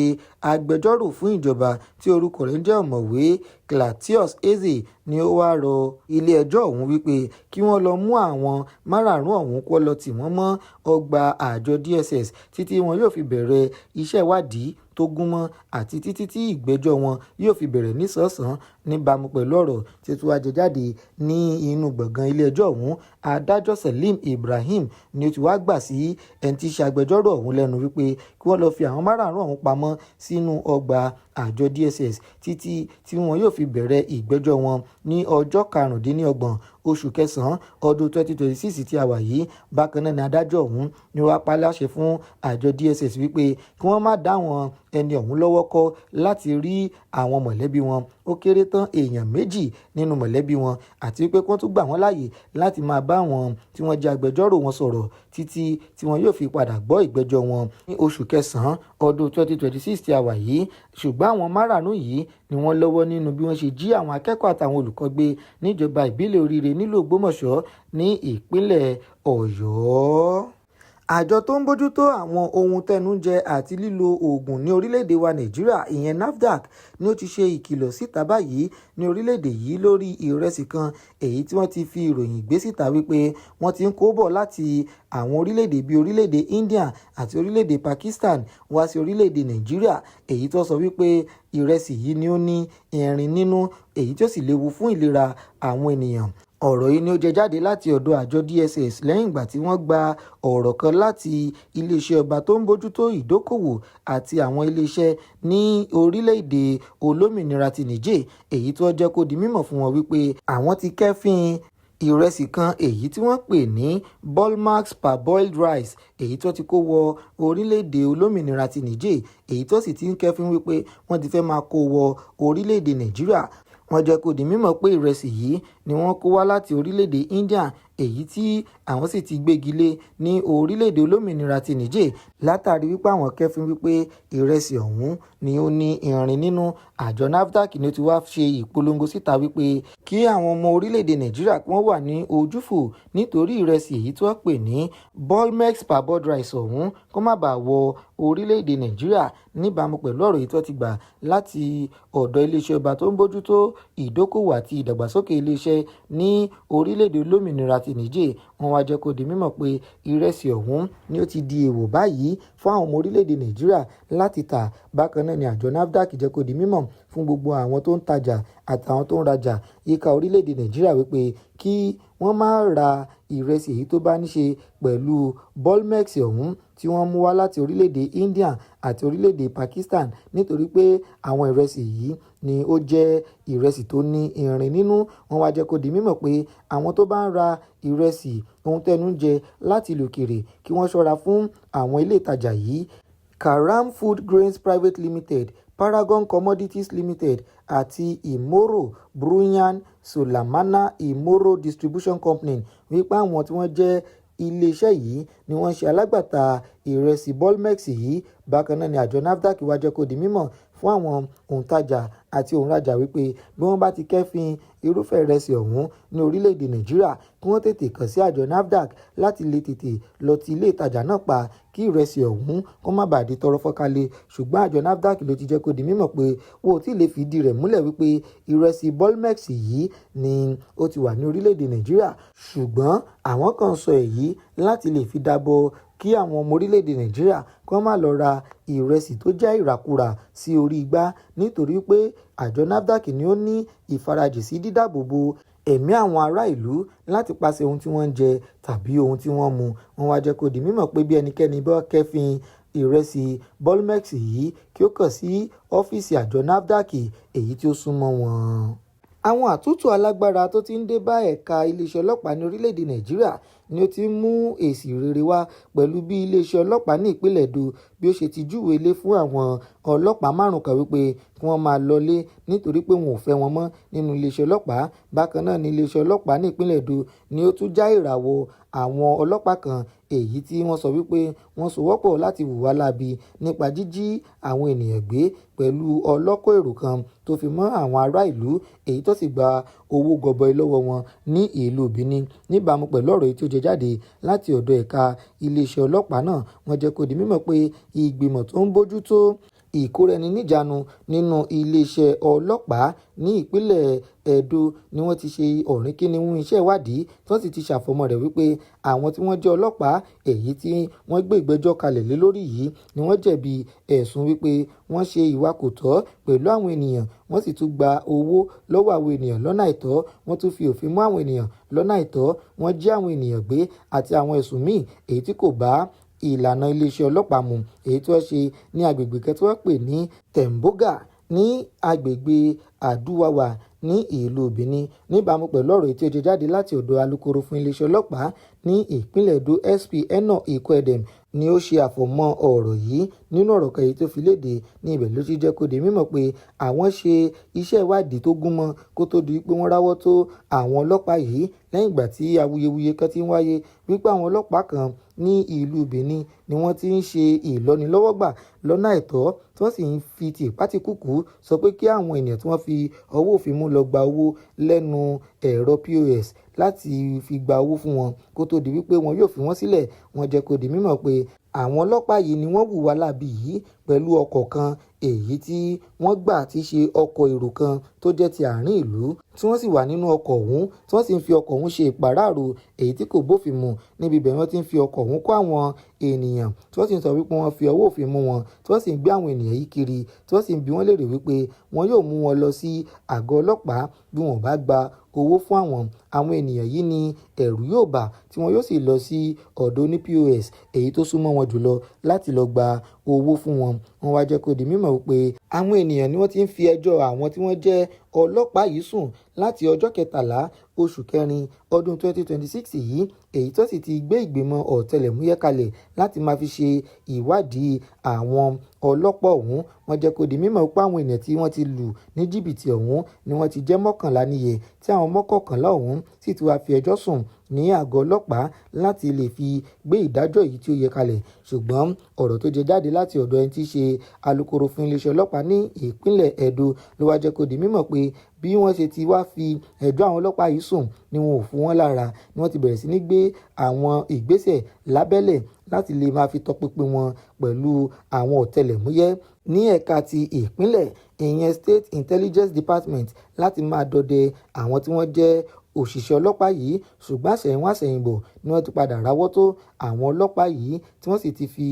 Speaker 2: agbẹjọ́rò fún ìjọba tí orúkọ rẹ̀ ń jẹ́ ọ̀mọ̀wé Clatius Eze, ni ó wá rọ ilé ẹjọ́ ọ̀hún wípé kí wọ́n lọ mú àwọn márààrún ọ̀hún kó lọ tì wọ́n mọ́ ọgbà àjọ DSS títí wọn yóò fi bẹ̀rẹ̀ iṣẹ́ ìwádìí tó gúnmọ́ àti títí tí ìgbẹ́jọ́ wọn yóò fi bẹ̀rẹ̀ nísànsán níbàámu pẹ̀lú ọ̀rọ̀ tí ó wá jẹ jáde ní inú gbọ̀ngàn ilé ẹjọ́ ọ̀hún. Adájọ́ Salim Ibrahim ni ó ti wá gbà sí ẹni tí í ṣe agbẹjọ́rò ọ̀hún lẹ́nu wípé kí wọ́n lọ fi àwọn márààrún ọ̀hún pamọ́ sínú ọgbà àjọ DSS títí tí wọn yóò fi bẹ̀rẹ̀ ìgbẹ́jọ́ wọn ní ọjọ́ 25 oṣù kẹsàn-án ọdún 2026 tí a wà yìí. Bákan náà ni adájọ́ ọ̀hún ni wọ́n pa láṣẹ fún àjọ DSS wípé kí wọ́n má dá wọn ẹni ọ̀hún lọ́wọ́ kọ́ láti rí àwọn mọ̀lẹ́bí wọn, ó kéré tán èèyàn 2 nínú mọ̀lẹ́bí wọn, àti wípé kí wọ́n tún gbà wọ́n láàyè láti máa bá wọn tí wọ́n jẹ́ agbẹjọ́rò wọn sọ̀rọ̀ títí tí wọn yóò fi padà gbọ́ ìgbẹ́jọ́ wọn ní oṣù kẹsàn-án ọdún 2026 tí a wà yìí. Ṣùgbọ́n àwọn márààrún yìí ni wọ́n lọ́wọ́ nínú bí wọ́n ṣe jí àwọn akẹ́kọ̀ọ́ àtàwọn olùkọ́ gbé níjọba ìbílẹ̀ Oríire nílùú Ògbómọ̀ṣọ́ ní ìpínlẹ̀ Ọ̀yọ́. Àjọ tó ń bójútó àwọn ohun tẹnújẹ àti lílo oògùn ní orílẹ̀-èdè wa Nàìjíríà, ìyẹn NAFDAC, ni ó ti ṣe ìkìlọ̀ síta báyìí ní orílẹ̀-èdè yìí lórí ìrẹsì kan èyí tí wọ́n ti fi ìròyìn gbé síta wípé wọ́n ti ń kó bọ̀ láti àwọn orílẹ̀-èdè bíi orílẹ̀-èdè India àti orílẹ̀-èdè Pakistan wá sí orílẹ̀-èdè Nàìjíríà, èyí tó sọ wípé ìrẹsì yìí ni ó ní irin nínú, èyí tó sì léwu fún ìlera àwọn ènìyàn. Ọ̀rọ̀ yìí ni ó jẹ jáde láti ọ̀dọ̀ àjọ DSS lẹ́yìn ìgbà tí wọ́n gba ọ̀rọ̀ kan láti iléeṣẹ́ ọba tó ń bójútó ìdókòwò àti àwọn iléeṣẹ́ ní orílẹ̀-èdè olómìnira ti Niger, èyí tó jẹ́ kó di mímọ̀ fún wọn wípé àwọn ti kẹ́fín ìrẹsì kan èyí tí wọ́n pè ní Bolmax parboiled rice, èyí tó ti kó wọ orílẹ̀-èdè olómìnira ti Niger, èyí tó sì ti ń kẹ́fín wípé wọ́n ti fẹ́ máa kó wọ orílẹ̀-èdè Nàìjíríà. Wọ́n jẹ́ kó di mímọ̀ pé ìrẹsì yìí ni wọ́n kó wá láti orílẹ̀-èdè India èyí tí àwọn sì ti gbégi lé ní orílẹ̀-èdè olómìnira ti Niger látàrí wípé àwọn kẹ́fín wípé ìrẹsì ọ̀hún ni ó ní irin nínú. Àjọ NAFDAC ni ó ti wá ṣe ìpolongo síta wípé kí àwọn ọmọ orílẹ̀-èdè Nàìjíríà kí wọ́n wà ní ojúfò nítorí ìrẹsì èyí tí wọ́n pè ní Bolmex parboiled rice ọ̀hún kó má bàa wọ orílẹ̀-èdè Nàìjíríà níbàámu pẹ̀lú ọ̀rọ̀ èyí tí wọ́n ti gbà láti ọ̀dọ̀ iléeṣẹ́ ọba tó ń bójútó ìdókòwò àti ìdàgbàsókè iléeṣẹ́ ní orílẹ̀-èdè olómìnira ti Niger. Wọ́n wá jẹ́ kó di mímọ̀ pé ìrẹsì ọ̀hún ni ó ti di èèwọ̀ báyìí fún àwọn ọmọ orílẹ̀-èdè Nàìjíríà láti tà. Bákan náà ni àjọ NAFDAC jẹ́ kó di mímọ̀ fún gbogbo àwọn tó ń tajà àtàwọn tó ń rajà yíká orílẹ̀-èdè Nàìjíríà wípé kí wọ́n má ra ìrẹsì èyí tó bá ní ṣe pẹ̀lú Bolmex ọ̀hún tí wọ́n mú wá láti orílẹ̀-èdè India àti orílẹ̀-èdè Pakistan nítorí pé àwọn ìrẹsì yìí ni ó jẹ́ ìrẹsì tó ní irin nínú. Wọ́n wá jẹ́ kó di mímọ̀ pé àwọn tó bá ń ra ìrẹsì ohun tẹnu ń jẹ láti ìlú òkèèrè kí wọ́n ṣọ́ra fún àwọn ilé ìtajà yìí. Karam Food Grains Private Limited, Paragon Commodities Limited àti Imoro Brunyan Solamana Imoro Distribution Company wípé àwọn tí wọ́n jẹ́ iléeṣẹ́ yìí ni wọ́n ṣe alágbàtà ìrẹsì Bolmex yìí. Bákan náà ni àjọ NAFDAC wá jẹ́ kó di mímọ̀ fún àwọn òǹtajà àti òǹrajà wípé bí wọ́n bá ti kẹ́fín irúfẹ́ ìrẹsì ọ̀hún ní orílẹ̀-èdè Nàìjíríà kí wọ́n tètè kàn sí àjọ NAFDAC láti lè tètè lọ ti ilé ìtajà náà pa kí ìrẹsì ọ̀hún kó má bàa di tọrọ fọ́kálẹ̀. Ṣùgbọ́n àjọ NAFDAC ló ti jẹ́ kó di mímọ̀ pé wọn ò tí ì lè fìdí rẹ̀ múlẹ̀ wípé ìrẹsì Bolmex yìí ni ó ti wà ní orílẹ̀-èdè Nàìjíríà, ṣùgbọ́n àwọn kan sọ èyí láti lè fi dábọ̀ kí àwọn ọmọ orílẹ̀-èdè Nàìjíríà kí wọ́n má lọ ra ìrẹsì tó jẹ́ ìràkúrà sí orí igbá nítorí pé àjọ NAFDAC ni ó ní ìfarajì sí dídáàbòbò ẹ̀mí àwọn ará ìlú láti pàṣẹ ohun tí wọ́n ń jẹ tàbí ohun tí wọ́n mu. Wọ́n wá jẹ́ kó di mímọ̀ pé bí ẹnikẹ́ni bá kẹ́fín ìrẹsì Bolmex yìí kí ó kàn sí ọ́fíìsì àjọ NAFDAC èyí tí ó súnmọ́ wọn. Àwọn àtúntò alágbára tó ti ń dé bá ẹ̀ka iléeṣẹ́ ọlọ́pàá ní orílẹ̀-èdè Nàìjíríà ni ó ti ń mú èsì rere wá pẹ̀lú bí iléeṣẹ́ ọlọ́pàá ní ìpínlẹ̀ Edo bí ó ṣe ti júwe ilé fún àwọn ọlọ́pàá 5 kan wípé kí wọ́n máa lọlé nítorí pé wọn ò fẹ́ wọn mọ́ nínú iléeṣẹ́ ọlọ́pàá. Bákan náà ni iléeṣẹ́ ọlọ́pàá ní ìpínlẹ̀ Edo ni ó tún já ìràwọ̀ àwọn ọlọ́pàá kan èyí tí wọ́n sọ wípé wọ́n sowọ́pọ̀ láti hùwà láabi nípa jíjí àwọn ènìyàn gbé pẹ̀lú ọlọ́kọ̀ èrò kan tó fi mọ́ àwọn ará ìlú èyí tó sì gba owó gọbọi lọ́wọ́ wọn ní ìlú Benin. Níbàámu pẹ̀lú ọ̀rọ̀ èyí tí ó jẹ jáde láti ọ̀dọ̀ ẹ̀ka iléeṣẹ́ ọlọ́pàá náà, wọ́n jẹ́ kó di mímọ̀ pé ìgbìmọ̀ tó ń bójútó ìkóraẹni-níjàánu nínú iléeṣẹ́ ọlọ́pàá ní ìpínlẹ̀ Edo ni wọ́n ti ṣe ọ̀rìnkìnníwín iṣẹ́ ìwádìí tí wọ́n sì ti ṣàfọ̀mọ́ rẹ̀ wípé àwọn tí wọ́n jẹ́ ọlọ́pàá èyí tí wọ́n gbé ìgbẹ́jọ́ kalẹ̀ lé lórí yìí ni wọ́n jẹ̀bi ẹ̀sùn wípé wọ́n ṣe ìwà kò tọ́ pẹ̀lú àwọn ènìyàn, wọ́n sì tún gba owó lọ́wọ́ àwọn ènìyàn lọ́nà àìtọ́, wọ́n tún fi òfin mú àwọn ènìyàn lọ́nà àìtọ́, wọ́n jí àwọn ènìyàn gbé àti àwọn ẹ̀sùn míì èyí tí kò bá ìlànà iléeṣẹ́ ọlọ́pàá mu èyí tí wọ́n ṣe ní agbègbè kan tí wọ́n pè ní Temboga ní agbègbè Àdúwàwà ní ìlú Benin. Níbàámu pẹ̀lú ọ̀rọ̀ tí ó jẹ jáde láti ọ̀dọ̀ alukoro fún iléeṣẹ́ ọlọ́pàá ní ìpínlẹ̀ Edo SP Eno Ikwedem ni ó ṣe àfọ̀mọ́ ọ̀rọ̀ yìí nínú ọ̀rọ̀ kan èyí tó fi léde. Ní ibẹ̀ ló ti jẹ́ kó di mímọ̀ pé àwọn ṣe iṣẹ́ ìwádìí tó gúnmọ́ kó tó di pé wọ́n ráwọ́ tó àwọn ọlọ́pàá yìí lẹ́yìn ìgbà tí awuyewuye kan ti ń wáyé wípé àwọn ọlọ́pàá kan ní ìlú Benin ni wọ́n ti ń ṣe ìlọ́nilọ́wọ́gbà lọ́nà àìtọ́ tí wọ́n sì ń fi tìpátìkúùkù sọ pé kí àwọn ènìyàn tí wọ́n fi ọwọ́ òfin mú lọ gba owó lẹ́nu ẹ̀rọ POS láti fi gba owó fún wọn kó tó di wípé wọn yóò fi wọ́n sílẹ̀. Wọ́n jẹ́ kó di mímọ̀ pé àwọn ọlọ́pàá yìí ni wọ́n hùwà láabi yìí pẹ̀lú ọkọ̀ kan èyí tí wọ́n gbà ti ṣe ọkọ̀ èrò kan tó jẹ́ ti àárín ìlú tí wọ́n sì wà nínú ọkọ̀ ọ̀hún tí wọ́n sì ń fi ọkọ̀ ọ̀hún ṣe ìpàráàrò èyí tí kò bófin mu. Níbi ibẹ̀ wọ́n ti ń fi ọkọ̀ ọ̀hún kó àwọn ènìyàn tí wọ́n sì ń sọ wípé wọ́n fi ọwọ́ òfin mú wọn tí wọ́n sì ń gbé àwọn ènìyàn yìí kiri tí wọ́n sì ń bi wọ́n léèrè wípé wọn yóò mú wọn lọ sí àgọ́ ọlọ́pàá bí wọn ò bá gba owó fún àwọn ènìyàn yìí ni ẹ̀rù yóò bà tí wọn yóò sì lọ sí ọ̀dọ̀ ní POS èyí tó súnmọ́ wọn wọn jùlọ láti lọ gba owó fún wọn. Wọ́n wá jẹ́ kó di mímọ̀ wípé àwọn ènìyàn ni wọ́n ti ń fi ẹjọ́ àwọn tí wọ́n jẹ́ ọlọ́pàá yìí sùn láti ọjọ́ 13 oṣù kẹrin ọdún 2026 yìí, èyí tó sì ti gbé ìgbìmọ̀ ọ̀tẹlẹ̀múyẹ́ kalẹ̀ láti máa fi ṣe ìwádìí àwọn ọlọ́pàá ọ̀hún. Wọ́n jẹ́ kó di mímọ̀ wípé àwọn ènìyàn tí wọ́n ti lù ní jìbìtì ọ̀hún ni wọ́n ti jẹ́ 11 níye, tí àwọn mọ́kànlá ọ̀hún sì ti wá fi ẹjọ́ sùn ní àgọ́ ọlọ́pàá láti lè fi gbé ìdájọ́ èyí tí ó yẹ kalẹ̀. Ṣùgbọ́n ọ̀rọ̀ tó jẹ jáde láti ọ̀dọ̀ ẹni tí í ṣe alukoro fún iléeṣẹ́ ọlọ́pàá ní ìpínlẹ̀ Edo ló wá jẹ́ kó di mímọ̀ pé bí wọ́n ṣe ti wá fi ẹjọ́ àwọn ọlọ́pàá yìí sùn ni wọn ò fún wọn lára, ni wọ́n ti bẹ̀rẹ̀ sí ní gbé àwọn ìgbésẹ̀ lábẹ́lẹ̀ láti lè máa fi tọpinpin wọn pẹ̀lú àwọn ọ̀tẹlẹ̀múyẹ́ ní ẹ̀ka ti ìpínlẹ̀, ìyẹn State Intelligence Department, láti máa dọdẹ àwọn tí wọ́n jẹ́ òṣìṣẹ́ ọlọ́pàá yìí. Ṣùgbọ́n àṣẹ̀yìnwá àṣẹ̀yìnbọ̀ ni wọ́n ti padà ráwọ́ tó àwọn ọlọ́pàá yìí tí wọ́n sì ti fi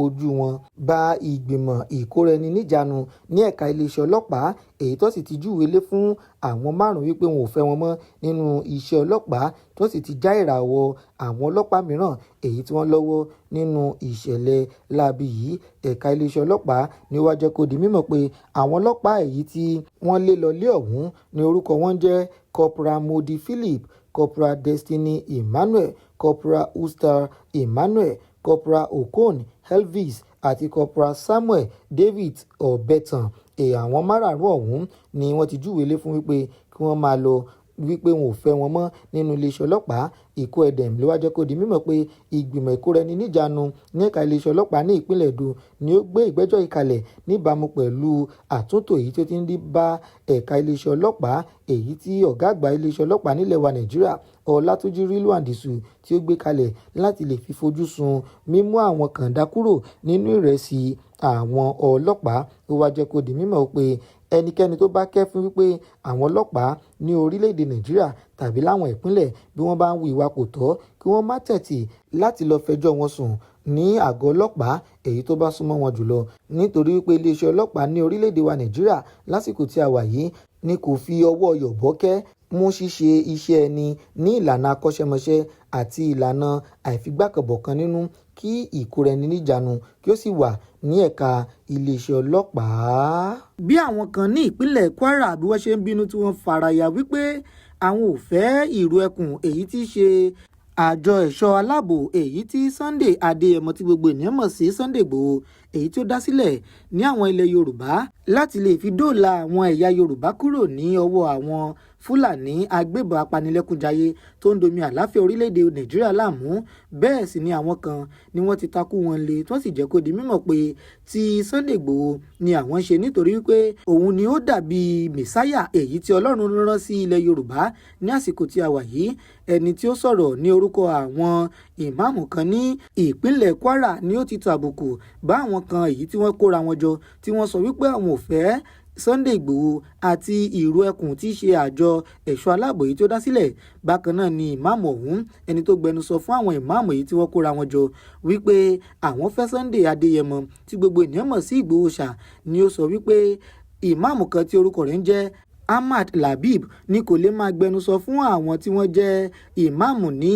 Speaker 2: ojú wọn bá ìgbìmọ̀ ìkóraẹni-níjàánu ní ẹ̀ka iléeṣẹ́ ọlọ́pàá, èyí tó sì ti júwe lé fún àwọn 5 wípé wọn ò fẹ́ wọn mọ́ nínú iṣẹ́ ọlọ́pàá, tó sì ti já ìràwọ̀ àwọn ọlọ́pàá mìíràn èyí tí wọ́n lọ́wọ́ nínú ìṣẹ̀lẹ̀ láabi yìí. Ẹ̀ka iléeṣẹ́ ọlọ́pàá ni ó wá jẹ́ kó di mímọ̀ pé àwọn ọlọ́pàá èyí tí wọ́n lé lọ lé ọ̀hún ni orúkọ wọn jẹ́ Corporal Modi Philip, Corporal Destiny Emmanuel, Corporal Ustar Emmanuel, Corporal Okon Elvis àti Corporal Samuel David Ọ̀bẹ̀tàn. Àwọn márààrún ọ̀hún ni wọ́n ti júwe lé fún wípé kí wọ́n máa lọ, wípé wọn ò fẹ́ wọn mọ́ nínú iléeṣẹ́ ọlọ́pàá. Ìkó ẹ̀dẹ̀m ló wá jẹ́ kó di mímọ̀ pé ìgbìmọ̀ ìkóraẹni-níjàánu ní ẹ̀ka iléeṣẹ́ ọlọ́pàá ní ìpínlẹ̀ Edo ni ó gbé ìgbẹ́jọ́ yìí kalẹ̀ níbàámu pẹ̀lú àtúntò èyí tí ó ti ń dé bá ẹ̀ka iléeṣẹ́ ọlọ́pàá, èyí tí ọ̀gá àgbà iléeṣẹ́ ọlọ́pàá nílẹ̀ wa Nàìjíríà Ọlátúnjí Rilwan-Disu tí ó gbé kalẹ̀ láti lè fi fojú sun mímú àwọn kàńdá kúrò nínú ìrẹsì àwọn ọlọ́pàá. Ó wá jẹ́ kó di mímọ̀ pé ẹnikẹ́ni tó bá kẹ́fín wípé àwọn ọlọ́pàá ní orílẹ̀-èdè Nàìjíríà tàbí láwọn ìpínlẹ̀ bí wọ́n bá ń hu ìwà kò tọ́, kí wọ́n má tẹ̀tì láti lọ fẹjọ́ wọn sùn ní àgọ́ ọlọ́pàá èyí tó bá súnmọ́ wọn jùlọ, nítorí wípé iléeṣẹ́ ọlọ́pàá ní orílẹ̀-èdè wa Nàìjíríà lásìkò tí a wà yìí ni kò fi ọwọ́ yọ̀bọ́kẹ́ mú ṣíṣe iṣẹ́ ẹni ní ìlànà akọ́ṣẹ́mọṣẹ́ àti ìlànà àìfigbákanbọ̀kan nínú, kí ìkóraẹni-níjàánu kí ó sì wà ní ẹ̀ka iléeṣẹ́ ọlọ́pàá. Bí àwọn kan ní ìpínlẹ̀ Kwara bí wọ́n ṣe ń bínú tí wọ́n faraya wípé àwọn ò fẹ́ ìró ẹkùn èyí tí í ṣe àjọ ẹ̀ṣọ́ aláàbò èyí tí Sunday Adéyẹmọ tí gbogbo ènìyàn mọ̀ sí Sunday Igboho èyí tí ó dá sílẹ̀ ní àwọn ilẹ̀ Yorùbá láti lè fi dóòlà àwọn ẹ̀yà Yorùbá kúrò ní ọwọ́ àwọn Fúlàní agbébọn apanilẹ́kúnjayé tó ń domi àláfíà orílẹ̀-èdè Nàìjíríà láàmú. Bẹ́ẹ̀ sì ni àwọn kan ni wọ́n ti takú wọn lé, tí wọ́n sì jẹ́ kó di mímọ̀ pé ti Sunday Igboho ni àwọn ń ṣe nítorí wípé òun ni ó dàbí mẹ̀sáyà èyí tí Ọlọ́run rán sí ilẹ̀ Yorùbá ní àsìkò tí a wà yìí. Ẹni tí ó sọ̀rọ̀ ní orúkọ àwọn ìmáàmù kan ní ìpínlẹ̀ Kwara ni ó ti tàbùkù bá àwọn kan èyí tí wọ́n kóra wọn jọ tí wọ́n sọ wípé àwọn ò fẹ́ Sunday Igboho àti ìró ẹkùn tí í ṣe àjọ ẹ̀ṣọ́ aláàbò yìí tí ó dá sílẹ̀. Bákan náà ni ìmáàmù ọ̀hún, ẹni tó gbẹnusọ fún àwọn ìmáàmù yìí tí wọ́n kóra wọn jọ wípé àwọn fẹ́ Sunday Adéyẹmọ tí gbogbo ènìyàn mọ̀ sí Igboho ṣá, ni ó sọ wípé ìmáàmù kan tí orúkọ rẹ̀ ń jẹ́ Ahmad Labib ni kò lè máa gbẹnusọ fún àwọn tí wọ́n jẹ́ ìmáàmù ní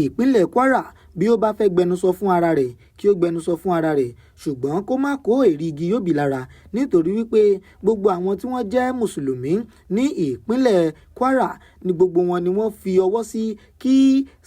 Speaker 2: ìpínlẹ̀ Kwara. Bí ó bá fẹ́ gbẹnusọ fún ara rẹ̀ kí ó gbẹnusọ fún ara rẹ̀, ṣùgbọ́n kó má kó èrì igi yóò bì lára, nítorí wípé gbogbo àwọn tí wọ́n jẹ́ mùsùlùmí ní ìpínlẹ̀ Kwara ni gbogbo wọn ni wọ́n fi ọwọ́ sí kí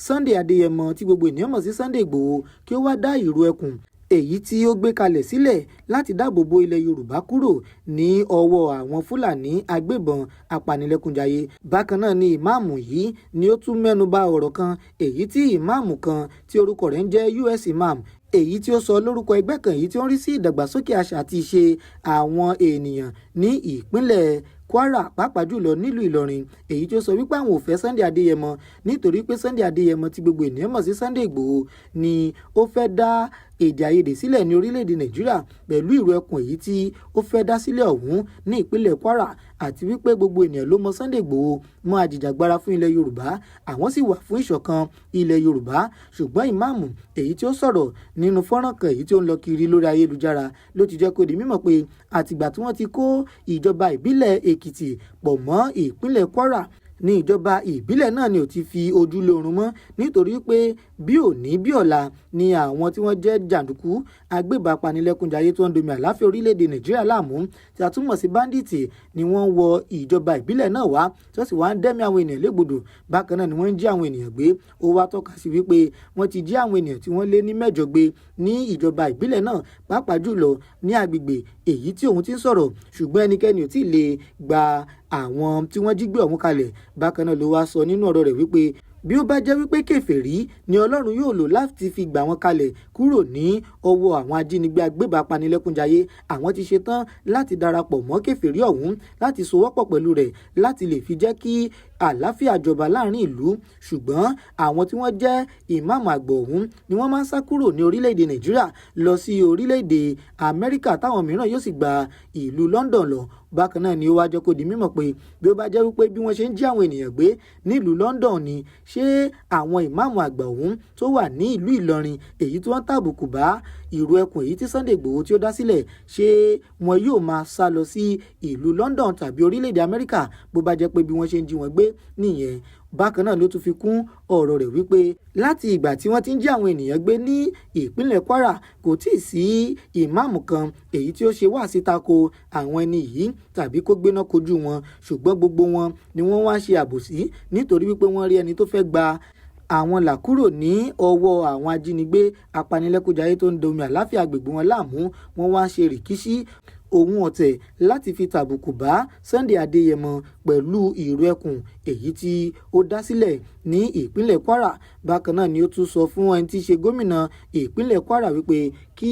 Speaker 2: Sunday Adéyẹmọ tí gbogbo ènìyàn mọ̀ sí Sunday Igboho kí ó wá dá ìró ẹkùn èyí tí ó gbé kalẹ̀ sílẹ̀ láti dáàbò bo ilẹ̀ Yorùbá kúrò ní ọwọ́ àwọn Fúlàní agbébọn apanilẹ́kúnjayé. Bákan náà ni ìmáàmù yìí ni ó tún mẹ́nu bà ọ̀rọ̀ kan èyí tí ìmáàmù kan tí orúkọ rẹ̀ ń jẹ́ US Imam èyí tí ó sọ lórúkọ ẹgbẹ́ kan èyí tí ó ń rí sí ìdàgbàsókè àṣà àti ìṣe àwọn ènìyàn ní ìpínlẹ̀ Kwara, pàápàá jùlọ nílùú Ìlọrin, èyí tí ó sọ wípé àwọn ò fẹ́ Sunday Adéyẹmọ nítorí pé Sunday Adéyẹmọ tí gbogbo ènìyàn mọ̀ sí Sunday Igboho ni ó fẹ́ dá èdè àìyedè sílẹ̀ ní orílẹ̀-èdè Nàìjíríà pẹ̀lú ìró ẹkùn èyí tí ó fẹ́ dá sílẹ̀ ọ̀hún ní ìpínlẹ̀ Kwara, àti wípé gbogbo ènìyàn ló mọ Sunday Igboho mọ́ ajìjàgbara fún ilẹ̀ Yorùbá, àwọn sì wà fún ìṣọ̀kan ilẹ̀ Yorùbá. Ṣùgbọ́n ìmáàmù èyí tí ó sọ̀rọ̀ nínú fọ́nrán kan èyí tí ó ń lọ kiri lórí ayélujára ló ti jẹ́ kó di mímọ̀ pé àtìgbà tí wọ́n ti kó ìjọba ìbílẹ̀ Èkìtì pọ̀ mọ́ ìpínlẹ̀ Kwara ní ìjọba ìbílẹ̀ náà ni ò ti fi ojú lórun mọ́ nítorí pé bí òní bí ọ̀la ni àwọn tí wọ́n jẹ́ jàǹdùkú agbébọn apanilẹ́kúnjayé tó ń domi àláfíà orílẹ̀-èdè Nàìjíríà láàmú tí a túmọ̀ sí báńdíìtì ni wọ́n wọ ìjọba ìbílẹ̀ náà wá tó sì wá ń dẹ́mi àwọn ènìyàn légbodò bákan náà ni wọ́n ń jí àwọn ènìyàn gbé ó wá tọ́ka sí wípé wọ́n ti jí àwọn ènìyàn tí wọ́n lé ní 8 gbé ní ìjọba ìbílẹ̀ náà pàápàá jùlọ ní agbègbè èyí tí òun ti ń sọ̀rọ̀ ṣùgbọ́n ẹnikẹ́ni ò tí ì lè gba àwọn tí wọ́n jí gbé ọ̀hún kalẹ̀ bákan náà ló wá sọ nínú ọ̀rọ̀ rẹ̀ wípé bí ó bá jẹ́ wípé kèfèrí ni Ọlọ́run yóò lò láti fi gbà wọ́n kalẹ̀ kúrò ní ọwọ́ àwọn ajínigbé agbébọn apanilẹ́kúnjayé àwọn ti ṣetán láti darapọ̀ mọ́ kèfèrí ọ̀hún láti sowọ́pọ̀ pẹ̀lú rẹ̀ láti lè fi jẹ́ kí àlàáfíà jọba láàrin ìlú ṣùgbọ́n àwọn tí wọ́n jẹ́ ìmáàmù àgbà ọ̀hún ni wọ́n máa ń sá kúrò ní orílẹ̀-èdè Nàìjíríà lọ sí orílẹ̀-èdè Amẹ́ríkà táwọn mìíràn yóò sì gba ìlú London lọ bákan náà ni ó wá jẹ́ kó di mímọ̀ pé bí ó bá jẹ́ wípé bí wọ́n ṣe ń jí àwọn ènìyàn gbé nílùú London ni ṣé àwọn ìmáàmù àgbà ọ̀hún tó wà ní ìlú Ìlọrin èyí tí wọ́n tàbùkù bá ìró ẹkùn èyí tí Sunday Igboho tí ó dá sílẹ̀ ṣé wọn yóò máa sá lọ sí ìlú London tàbí orílẹ̀-èdè Amẹ́ríkà bó bá jẹ́ pé bí wọ́n ṣe ń jí wọn gbé nìyẹn bákan náà ló tún fi kún ọ̀rọ̀ rẹ̀ wípé láti ìgbà tí wọ́n ti ń jí àwọn ènìyàn gbé ní ìpínlẹ̀ Kwara kò tí ì sí ìmáàmù kan èyí tí ó ṣe wá sí tako àwọn ẹni yìí tàbí kó gbéná kojú wọn ṣùgbọ́n gbogbo wọn ni wọ́n wá ṣe àbòsí nítorí wípé wọ́n rí ẹni tó fẹ́ gba àwọn là kúrò ní ọwọ́ àwọn ajínigbé apanilẹ́kúnjayé tó ń domi àláfíà agbègbè wọn láàmú wọ́n wá ṣe rìkíṣí ohun ọ̀tẹ̀ láti fi tàbùkù bá Sunday Adéyẹmọ pẹ̀lú ìró ẹkùn èyí tí ó dá sílẹ̀ ní ìpínlẹ̀ Kwara bákan náà ni ó tún sọ fún ẹni tí í ṣe gómìnà ìpínlẹ̀ Kwara wípé kí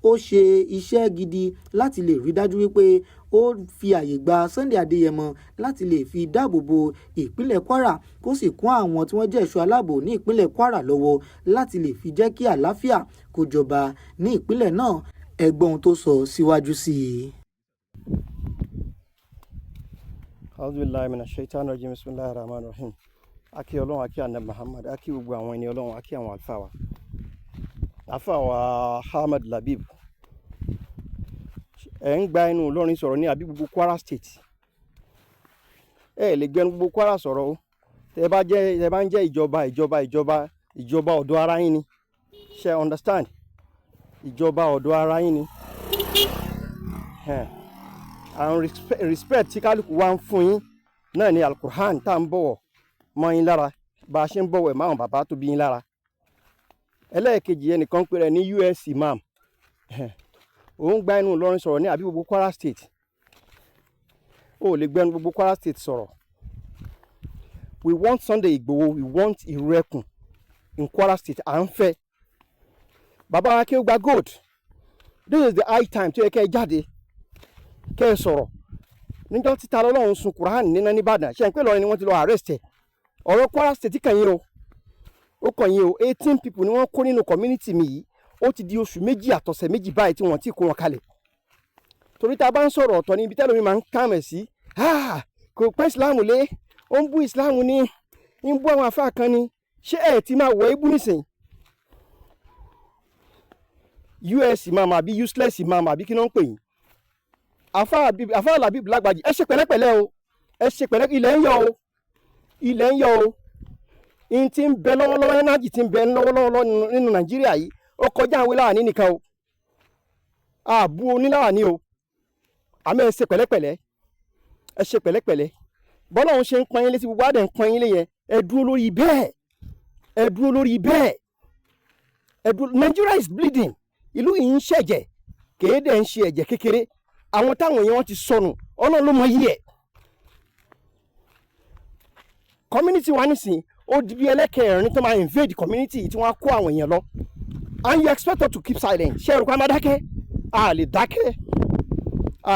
Speaker 2: ó ṣe iṣẹ́ gidi láti lè rí dájú wípé ó fi àyè gba Sunday Adéyẹmọ láti lè fi dáàbò bo ìpínlẹ̀ Kwara kó sì kún àwọn tí wọ́n jẹ́ ẹ̀ṣọ́ aláàbò ní ìpínlẹ̀ Kwara lọ́wọ́ láti lè fi jẹ́ kí àlàáfíà kó jọba ní ìpínlẹ̀ náà ẹ gbọ́ ohun tó sọ síwájú sí i.
Speaker 1: Auzubillahi minash shaitanir rajim bismillahir rahmanir rahim akí Ọlọ́run akí Ànábì Muhammad akí gbogbo àwọn ẹni Ọlọ́run akí àwọn àlùfáà wa Ahmad Labib ẹ̀ ń gba ẹnu Ìlọrin sọ̀rọ̀ ní àbí gbogbo Kwara State ẹ lè gbẹnu gbogbo Kwara sọ̀rọ̀ o tẹ bá ń jẹ́ ìjọba ọ̀dọ̀ ara yín ni ṣe understand ìjọba ọ̀dọ̀ ara yín ni àwọn respect tí kálukú wá ń fún yín náà ni Al-Qur'an tá ń bọ̀wọ̀ mọ́ yín lára bá a ṣe ń bọ̀wọ̀ ẹ̀ máwọn bàbá tó bí yín lára ẹlẹ́ẹ̀kejì ẹnìkan pé rẹ̀ ní US imam òun gba ẹnu Ìlọrin sọ̀rọ̀ ní àbí gbogbo Kwara State ó lè gbẹnu gbogbo Kwara State sọ̀rọ̀ we want Sunday Igboho we want Ekun in Kwara State à ń fẹ́ bàbá wa kí ó gba gold this is the high time tó yẹ kẹ́ ẹ jáde kẹ́ ẹ sọ̀rọ̀ níjọ́ títa lọ́lọ́run sun Quran nínú nìbàdàn ṣe ń pè lọ́rin ni wọ́n ti lọ arrest ẹ̀ ọ̀rọ̀ Kwara State kàn yín o ó kàn yín o 18 people ni wọ́n kó nínú community mi yìí ó ti di oṣù 2 àtọ̀sẹ̀ 2 báyìí tí wọ́n ti kó wọn kalẹ̀ torí tá a bá ń sọ̀rọ̀ ọ̀tọ̀ ní ibi tẹ́lómi máa ń kàmẹ̀ sí kò pẹ́ ìsìláàmù lé ó ń bú ìsìláàmù ní ń bú àwọn àfáà kan ni ṣé ẹ̀ ti máa wọ̀ ibú nísìn US imam àbí useless imam àbí kí ló ń pè yín àfáà Labib Lágbàjì ẹ ṣe pẹ̀lẹ́pẹ̀lẹ́ o ẹ ṣe pẹ̀lẹ́ ilẹ̀ ń yọ o in ti ń bẹ lọ́wọ́lọ́wọ́ ẹnájì ti ń bẹ lọ́wọ́lọ́wọ́ nínú Nàìjíríà yìí ó kọjá àwọn láàní nìkan o àbú oníláàní o àmọ́ ẹ ṣe pẹ̀lẹ́pẹ̀lẹ́ bọ́lá òun ṣe ń pọ́n yín létí gbogbo àdẹ̀ ń pọ́n yín lé yẹn ẹ dúró lórí bẹ́ẹ̀ Nigeria is bleeding ìlú yìí ń ṣẹ̀jẹ̀ kéde ń ṣe ẹ̀jẹ̀ kékeré àwọn táwọn èèyàn ti sọnù Ọlọ́run ló mọ yí ẹ̀ community wa nísìn ó di bí ẹlẹ́kẹ̀ẹ́rin tó máa invade community tí wọ́n á kó àwọn èèyàn lọ and you expect us to keep silent ṣe ẹ̀rù pa máa dákẹ́ a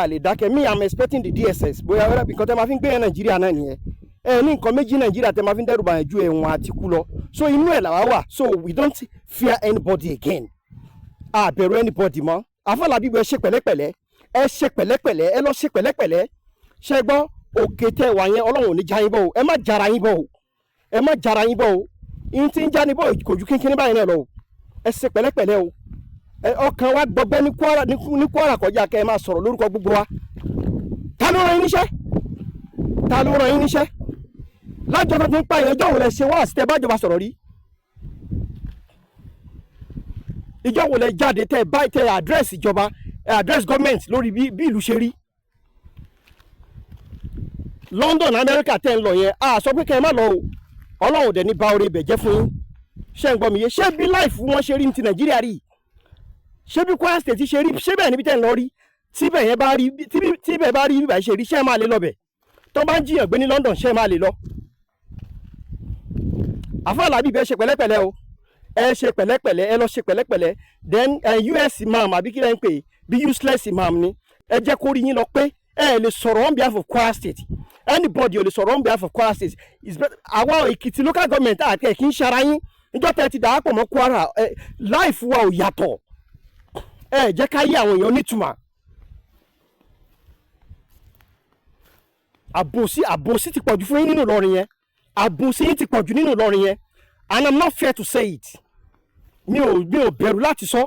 Speaker 1: lè dákẹ́ me I'm expecting the DSS bóyá wẹ́rẹ́ nǹkan tẹ́ máa fi ń gbé yẹn Nàìjíríà náà nìyẹn ní nǹkan méjì Nàìjíríà tẹ́ máa fi ń dẹ́rù bàyẹn ju ẹ̀wọ̀n àti kú lọ so inú ẹ̀ làwa wà so we don't fear anybody again a bẹ̀rù anybody mọ́ Àfáà Labib ẹ ṣe pẹ̀lẹ́pẹ̀lẹ́ ẹ lọ ṣe pẹ̀lẹ́pẹ̀lẹ́ ṣe gbọ́ òkè tẹ́ wà yẹn Ọlọ́run ò ní já yín bọ́ o ẹ má jara yín bọ́ o in ti ń já ní bọ́ kò ju kínkínní báyìí náà lọ o ẹ ṣe pẹ̀lẹ́pẹ̀lẹ́ o ọkàn wa gbọgbẹ́ ní Kwara kọjá kẹ́ ẹ máa sọ̀rọ̀ lórúkọ gbogbo wa ta ló rán yín níṣẹ́ lájọ tó ti ń pa ìyẹn wo lẹ ṣe wá àsìtẹ́ bájọba sọ̀rọ̀ rí ìjọ wo lẹ jáde tẹ bá tẹ àdírẹ́sì ìjọba àdírẹ́sì gọ́ọ̀mẹ̀ntì lórí bí ìlú ṣe rí London America tẹ́ ń lọ yẹn a sọ pé kẹ́ ẹ má lọ o Ọlọ́run dẹ̀ ní ba orí ibẹ̀ jẹ́ fún yín ṣé ń gbọ́ mi yé ṣé bí láìfù wọn ṣe rí ní ti Nàìjíríà rí ṣé bí Kwara State ṣe rí ṣé bẹ́ẹ̀ níbi tẹ́ ń lọ rí tíbẹ̀ yẹn bá rí tíbẹ̀ bá rí bíbà ṣe rí ṣé ẹ máa lè lọ bẹ̀ tó bá ń jiyàn gbé ní London ṣé ẹ máa lè lọ àfọlà bíbẹ̀ ṣe pẹ̀lẹ́pẹ̀lẹ́ o ẹ ṣe pẹ̀lẹ́pẹ̀lẹ́ ẹ lọ ṣe pẹ̀lẹ́pẹ̀lẹ́ then US imam àbí kí lẹ́yìn pé bí useless imam ni ẹ jẹ́ kó rí yín lọ pé ẹ lè sọ̀rọ̀ on behalf of Kwara State anybody ò lè sọ̀rọ̀ on behalf of Kwara State àwọn Èkìtì local government àti ẹ̀kí ń ṣara yín níjọ́ tẹ́ ti dàápọ̀ mọ́ Kwara life wa ò yàtọ̀ ẹ jẹ́ ká yé àwọn èèyàn nítumọ̀ àbòsí ti pọ̀jù fún yín nínú Ìlọrin yẹn àbòsí yín ti pọ̀jù nínú Ìlọrin yẹn and I'm not fair to say it mi ò bẹ̀rù láti sọ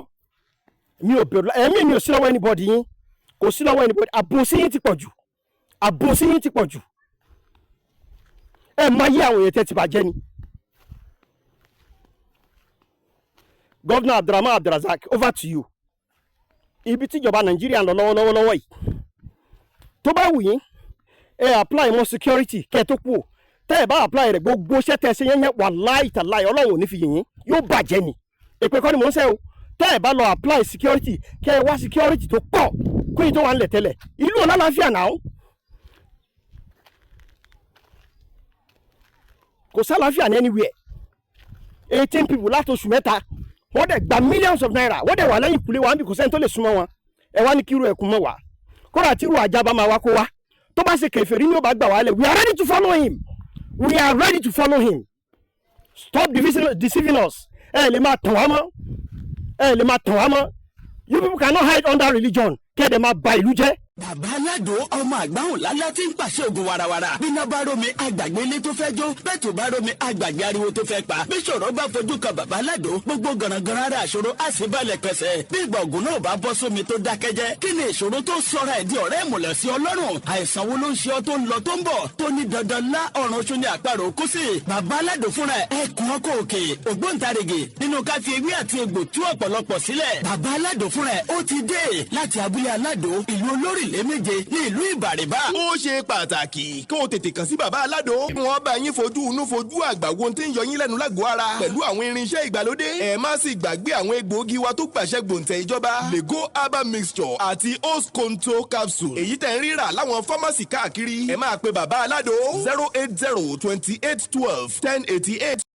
Speaker 1: mi ò bẹ̀rù ẹ̀mí mi ò sí lọ́wọ́ anybody yín kò sí lọ́wọ́ anybody àbòsí yín ti pọ̀jù àbòsí yín ti pọ̀jù ẹ máa yé àwọn èèyàn tẹ́ ti bàjẹ́ ni. Governor Abdulrahman Abdulrazak over to you ibi tíjọba Nàìjíríà ń lọ lọ́wọ́lọ́wọ́ yìí tó bá wù yín ẹ apply more security kẹ́ ẹ tó kú o tẹ́ ẹ bá apply rẹ̀ gbogbo iṣẹ́ tẹ́ ẹ ṣe yẹn wàláhì tàláhì Ọlọ́run ò ní fi yìn yóò bàjẹ́ ni èpè kọ́ ni mò ń sẹ́ o tẹ́ ẹ bá lọ apply security kẹ́ ẹ wá security tó pọ̀ kó yìí tó wà ń lẹ̀ tẹ́lẹ̀ ìlú ọ̀làláfíà náà kò sálàáfíà ní anywhere 18 people láti oṣù mẹ́ta wọ́n dẹ̀ gba millions of naira wọ́n dẹ̀ wà lẹ́yìn ìkúlé wa níbi kò sẹ́ni tó lè súnmọ́ wọn ẹ wá ní kí irú ẹ̀kún mọ́ wa kódà tí irú ajá bá máa wá kó wá tó bá ṣe kèfèrí ní ó bá gbà wá lẹ̀ we are ready to follow him we are ready to follow him stop deceiving us ẹ lè máa tàn wá mọ́ ẹ lè máa tàn wá mọ́ you people cannot hide under religion kẹ́ ẹ̀ dẹ̀ máa ba ìlú jẹ́.
Speaker 4: Bàbá Aládò ọmọ àgbáhùn lálá tí ń pàṣẹ ògùn warawara. Bíná bá rómi àgbàgbé ilé tó fẹ́ jó. Bẹ́ẹ̀ tó bá rómi àgbàgbé ariwo tó fẹ́ pa. Bí ṣòro bá fojú kan Bàbá Aládò, gbogbo gànàgànà ara àṣòro á sì balẹ̀ pẹ̀sẹ̀. Bí ìgbà ògùn náà bá bọ́ sómi tó dákẹ́jẹ́. Kí ni ìṣòro tó sọra ẹ̀ di ọ̀rẹ́ ìmùlẹ̀ sí Ọlọ́run? Àìsàn wo ló ń ṣe ọ tó ń lọ tó ń bọ̀? Tó ní dandan lá ọ̀run oṣù ní àparò kú sí. Bàbá Aládò fúnra ẹkùn ọkọ̀ òkè ògbóǹtarìgì nínú ká fi ewé àti egbò tú ọ̀pọ̀lọpọ̀ sílẹ̀. Bàbá Aládò fúnra ó ti dé láti abúlé Aládò ìlú Olórílé méje ní ìlú Ìbàrìbà.
Speaker 5: Ó ṣe pàtàkì kí o tètè kàn sí Bàbá Aládò. Wọ́n bá yín fojú inú fojú àgbà wo tí ń yọ yín lẹ́nu lágọ̀ọ́ ara. Pẹ̀lú àwọn irinṣẹ́ ìgbàlódé. Ẹ má sì gbàgbé àwọn egbòogi wa tó gbàṣẹ gbòǹtẹ̀ ìjọba. Lego herbal mixture àti Host Control capsule. Èyí tẹ̀ ń rírà láwọn fámásì káàkiri. Ẹ máa pe Bàbá Aládò 080 28 12 1088.